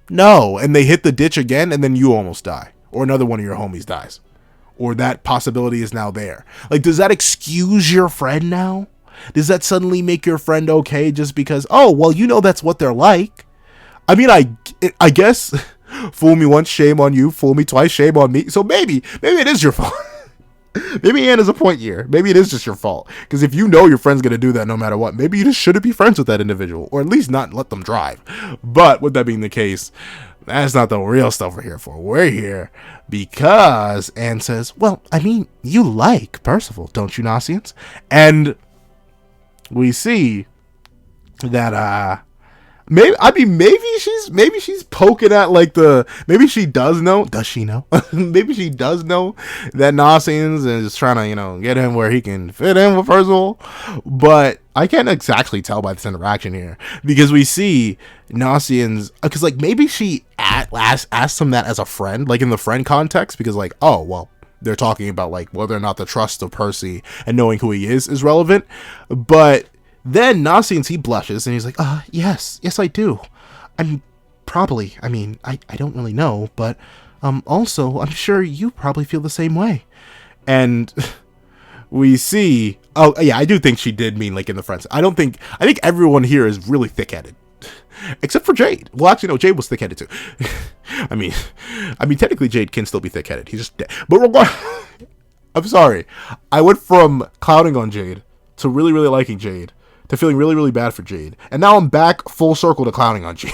no. And they hit the ditch again, and then you almost die. Or another one of your homies dies. Or that possibility is now there. Like, does that excuse your friend now? Does that suddenly make your friend okay just because, oh, well, you know that's what they're like? I mean, I guess, fool me once, shame on you. Fool me twice, shame on me. So maybe it is your fault. Maybe Anne is a point here. Maybe it is just your fault. Because if you know your friend's going to do that no matter what, maybe you just shouldn't be friends with that individual. Or at least not let them drive. But with that being the case, that's not the real stuff we're here for. We're here because Anne says, well, I mean, you like Percival, don't you, Nasiens? And we see that, maybe she's poking at like maybe she does know. Does she know? Maybe she does know that Nasiens is trying to, get him where he can fit in with Percival. But I can't exactly tell by this interaction here because we see Nasiens, because like maybe she asked him that as a friend, like in the friend context, because like, oh, well, they're talking about like whether or not the trust of Percy and knowing who he is relevant. But then Nasiens, he blushes and he's like, yes, I do. I don't really know, but also I'm sure you probably feel the same way. And we see, oh yeah, I do think she did mean like in the friends. I think everyone here is really thick-headed. Except for Jade. Well, actually, no, Jade was thick-headed too. I mean, technically Jade can still be thick-headed. He's just dead. But I'm sorry. I went from clowning on Jade to really, really liking Jade to feeling really, really bad for Jade. And now I'm back full circle to clowning on Jade.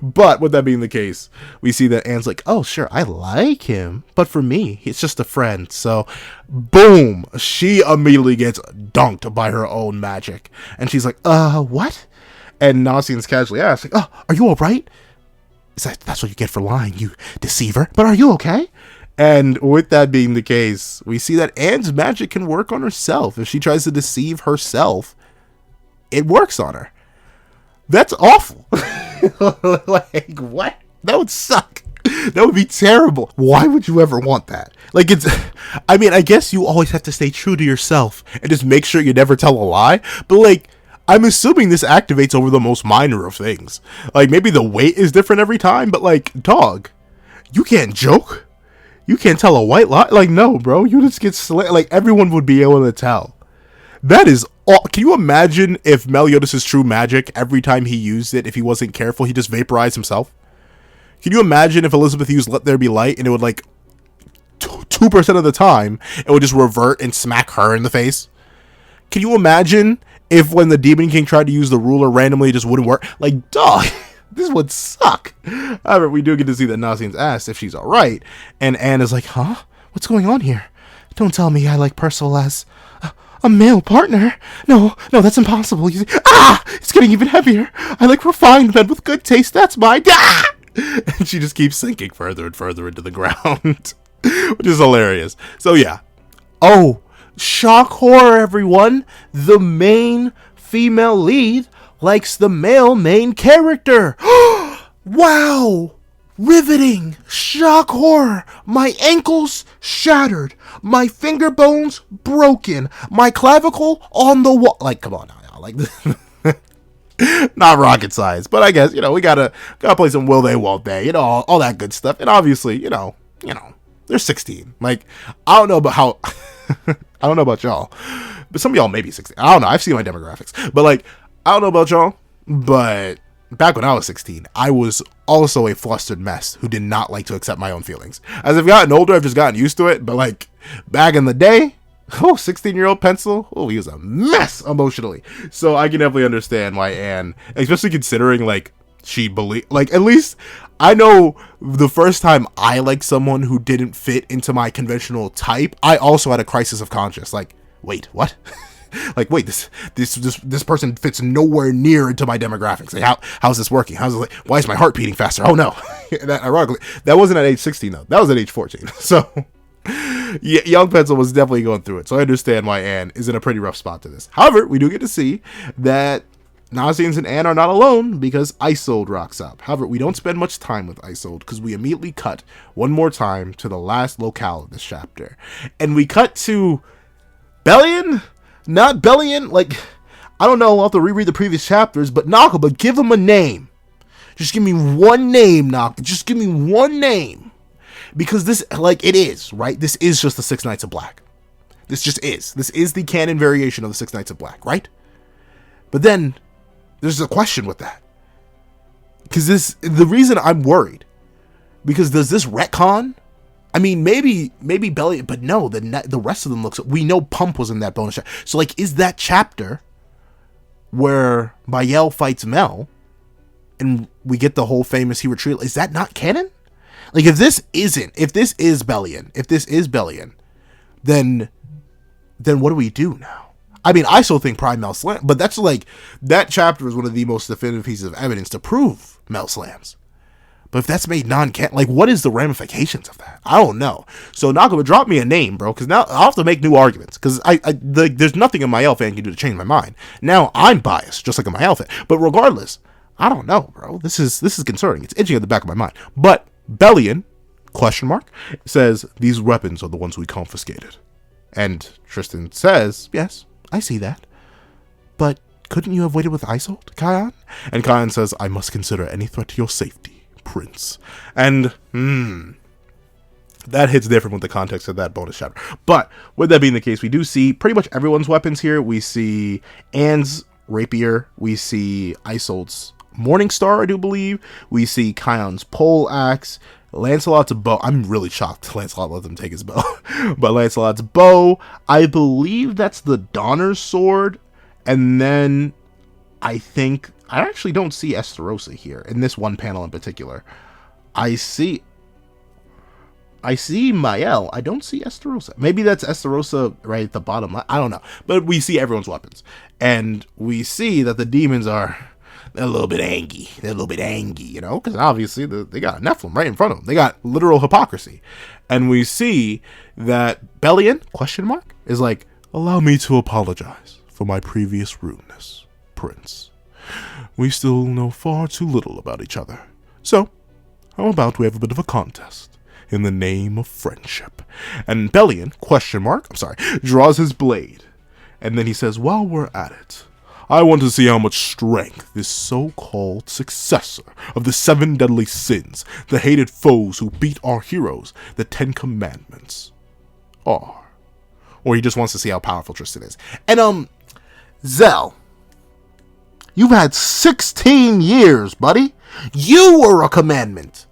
But with that being the case, we see that Anne's like, oh, sure, I like him. But for me, he's just a friend. So, boom, she immediately gets dunked by her own magic. And she's like, what? And Nasiens casually asks, like, oh, are you all right? That's what you get for lying, you deceiver. But are you okay? And with that being the case, we see that Anne's magic can work on herself. If she tries to deceive herself, it works on her. That's awful. Like, what? That would suck. That would be terrible. Why would you ever want that? Like, I guess you always have to stay true to yourself and just make sure you never tell a lie. But, like, I'm assuming this activates over the most minor of things. Like, maybe the weight is different every time, but, like, dog, you can't joke. You can't tell a white lie. Like, no, bro. You just get slayed. Like, everyone would be able to tell. That is all. Can you imagine if Meliodas' true magic, every time he used it, if he wasn't careful, he just vaporized himself? Can you imagine if Elizabeth used Let There Be Light and it would, like, 2% of the time, it would just revert and smack her in the face? Can you imagine if when the Demon King tried to use the ruler randomly, it just wouldn't work? Like, dog, this would suck. However, we do get to see that Nasiens asks if she's alright, and Anne is like, huh? What's going on here? Don't tell me I like Percival as a male partner. No, that's impossible. It's getting even heavier. I like refined men with good taste. That's mine. And she just keeps sinking further and further into the ground, which is hilarious. So yeah. Oh, shock horror, everyone. The main female lead likes the male main character. Wow. Riveting. Shock horror. My ankles shattered. My finger bones broken. My clavicle on the wall. Like, come on now. Like, not rocket science, but I guess, we gotta play some will they, won't they, all that good stuff. And obviously, they're 16. Like, I don't know about how, I don't know about y'all, but some of y'all may be 16. I don't know. I've seen my demographics, but like, I don't know about y'all, but back when I was 16, I was also a flustered mess who did not like to accept my own feelings. As I've gotten older, I've just gotten used to it. But like back in the day, 16-year-old Pencil, he was a mess emotionally. So I can definitely understand why Anne, especially considering like she believed, like at least I know the first time I liked someone who didn't fit into my conventional type, I also had a crisis of conscience. Like, wait, what? Like, wait, this person fits nowhere near into my demographics. Like, how's this working? Why is my heart beating faster? Oh no! Ironically, that wasn't at age 16 though. That was at age 14. So, yeah, young Pencil was definitely going through it. So I understand why Anne is in a pretty rough spot to this. However, we do get to see that Nasians and Anne are not alone because Isolde rocks up. However, we don't spend much time with Isolde because we immediately cut one more time to the last locale of this chapter. And we cut to Bellion? Not Bellion? Like, I don't know, I'll have to reread the previous chapters, but Nakaba, give him a name. Just give me one name, Nakaba. Just give me one name. Because this, like, it is, right? This is just the Six Knights of Black. This just is. This is the canon variation of the Six Knights of Black, right? But then, there's a question with that. Because the reason I'm worried, because does this retcon? I mean, maybe Bellion, but no, the rest of them looks, we know Pump was in that bonus chapter. So, like, is that chapter where Bayel fights Mel, and we get the whole famous he retreat, is that not canon? Like, if this is Bellion, then what do we do now? I mean, I still think Prime Mel Slam, but that's like, that chapter is one of the most definitive pieces of evidence to prove Mel Slams. But if that's made non-canon, like, what is the ramifications of that? I don't know. So, Nakaba, drop me a name, bro, because now I'll have to make new arguments, because there's nothing in my fan can do to change my mind. Now, I'm biased, just like in my fan. But regardless, I don't know, bro. This is concerning. It's itching at the back of my mind. But Bellion, question mark, says, these weapons are the ones we confiscated. And Tristan says, yes, I see that. But couldn't you have waited with Isolde, Chion? And Chion says, I must consider any threat to your safety, Prince. And, that hits different with the context of that bonus chapter. But, with that being the case, we do see pretty much everyone's weapons here. We see Anne's rapier. We see Isolde's Morningstar, I do believe. We see Chion's pole axe. Lancelot's bow. I'm really shocked Lancelot let them take his bow. But Lancelot's bow, I believe that's the Donner's sword. And then I think, I actually don't see Esterosa here in this one panel in particular. I see Mael. I don't see Esterosa. Maybe that's Esterosa right at the bottom. I don't know. But we see everyone's weapons. And we see that the demons are a little bit angry. They're a little bit angry, you know, because obviously they got a Nephilim right in front of them. They got literal hypocrisy. And we see that Bellion, question mark, is like, allow me to apologize for my previous rudeness, Prince. We still know far too little about each other. So, how about we have a bit of a contest in the name of friendship? And Bellion, question mark, draws his blade. And then he says, while we're at it, I want to see how much strength this so-called successor of the 7 deadly sins, the hated foes who beat our heroes, the 10 commandments, are. Or he just wants to see how powerful Tristan is. And, Zell, you've had 16 years, buddy. You were a commandment.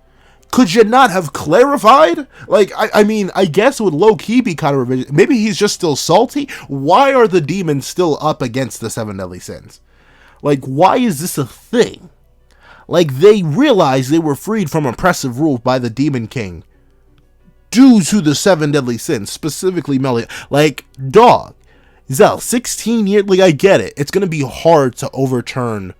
Could you not have clarified? Like, I mean, I guess it would low-key be kind of revision. Maybe he's just still salty. Why are the demons still up against the 7 deadly sins? Like, why is this a thing? Like, they realized they were freed from oppressive rule by the Demon King due to the 7 deadly sins, specifically Meliodas. Like, dog, Zell, 16 years, like, I get it. It's going to be hard to overturn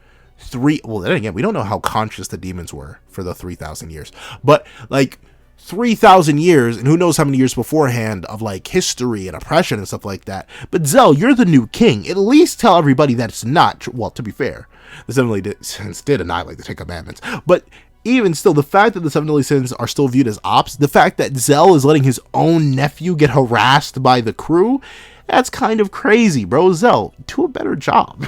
well, then again, we don't know how conscious the demons were for the 3,000 years, but like 3,000 years, and who knows how many years beforehand of like history and oppression and stuff like that. But Zell, you're the new king. At least tell everybody that it's not. Well, to be fair, the 7 deadly sins did annihilate the 10 commandments, but even still, the fact that the 7 deadly sins are still viewed as ops, the fact that Zell is letting his own nephew get harassed by the crew, that's kind of crazy, bro. Zell, do a better job.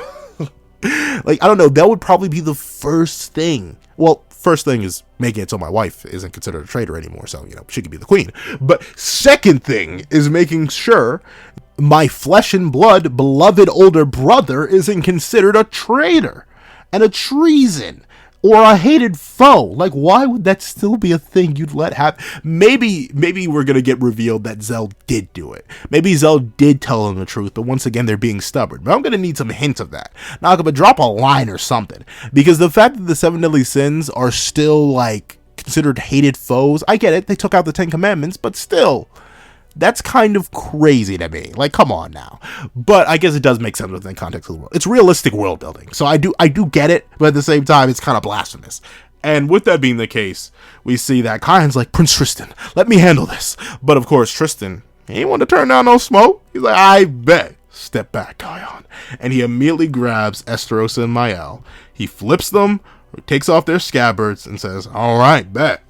Like, I don't know, that would probably be the first thing. Well, first thing is making it so my wife isn't considered a traitor anymore, so, you know, she could be the queen. But second thing is making sure my flesh and blood beloved older brother isn't considered a traitor and a treason or a hated foe. Like, why would that still be a thing you'd let happen? Maybe we're gonna get revealed that Zell did do it. Maybe Zell did tell them the truth, but once again, they're being stubborn. But I'm gonna need some hint of that. Now, I'm gonna drop a line or something. Because the fact that the 7 deadly sins are still, like, considered hated foes, I get it, they took out the 10 commandments, but still, that's kind of crazy to me. Like, come on now. But I guess it does make sense within the context of the world. It's realistic world building. So I do get it, but at the same time, it's kind of blasphemous. And with that being the case, we see that Chion's like, Prince Tristan, let me handle this. But of course, Tristan, he ain't want to turn down no smoke. He's like, I bet. step back, Chion. And he immediately grabs Esterosa and Mael. He flips them, takes off their scabbards, and says, alright, bet.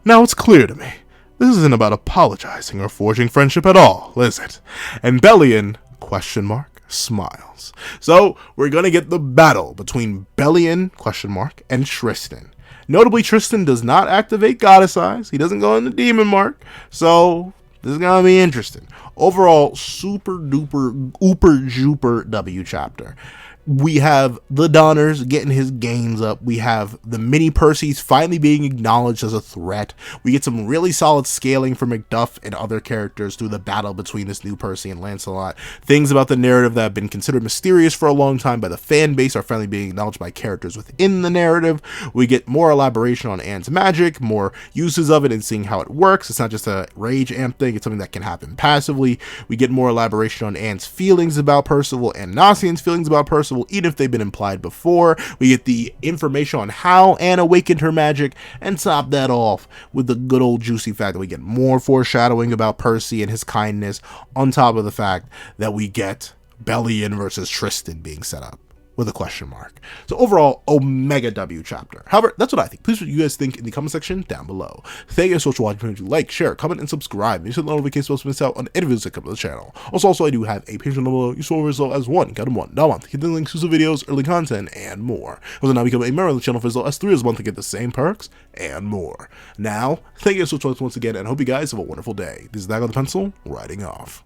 Now it's clear to me. This isn't about apologizing or forging friendship at all, is it? And Bellion, question mark, smiles. So, we're gonna get the battle between Bellion, question mark, and Tristan. Notably, Tristan does not activate Goddess Eyes. He doesn't go into Demon Mark. So, this is gonna be interesting. Overall, super duper, ooper juper W chapter. We have the Donners getting his gains up. We have the mini Percys finally being acknowledged as a threat. We get some really solid scaling for Macduff and other characters through the battle between this new Percy and Lancelot. Things about the narrative that have been considered mysterious for a long time by the fan base are finally being acknowledged by characters within the narrative. We get more elaboration on Anne's magic, more uses of it and seeing how it works. It's not just a rage amp thing, it's something that can happen passively. We get more elaboration on Anne's feelings about Percival and Nasiens' feelings about Percival, even if they've been implied before. We get the information on how Anne awakened her magic, and top that off with the good old juicy fact that we get more foreshadowing about Percy and his kindness, on top of the fact that we get Bellion versus Tristan being set up with a question mark. So overall, Omega W chapter. However, that's what I think. Please what you guys think in the comment section down below. Thank you so much for watching. Please like, share, comment, and subscribe. Make sure the notifications to miss out on any videos that come to the channel. Also, I do have a Patreon below. You saw as low as $1 a month. Get the links to the videos, early content, and more. Also, now become a member of the channel for as low as $3 a month to get the same perks and more. Now, thank you so much once again, and I hope you guys have a wonderful day. This is Dag on the Pencil, writing off.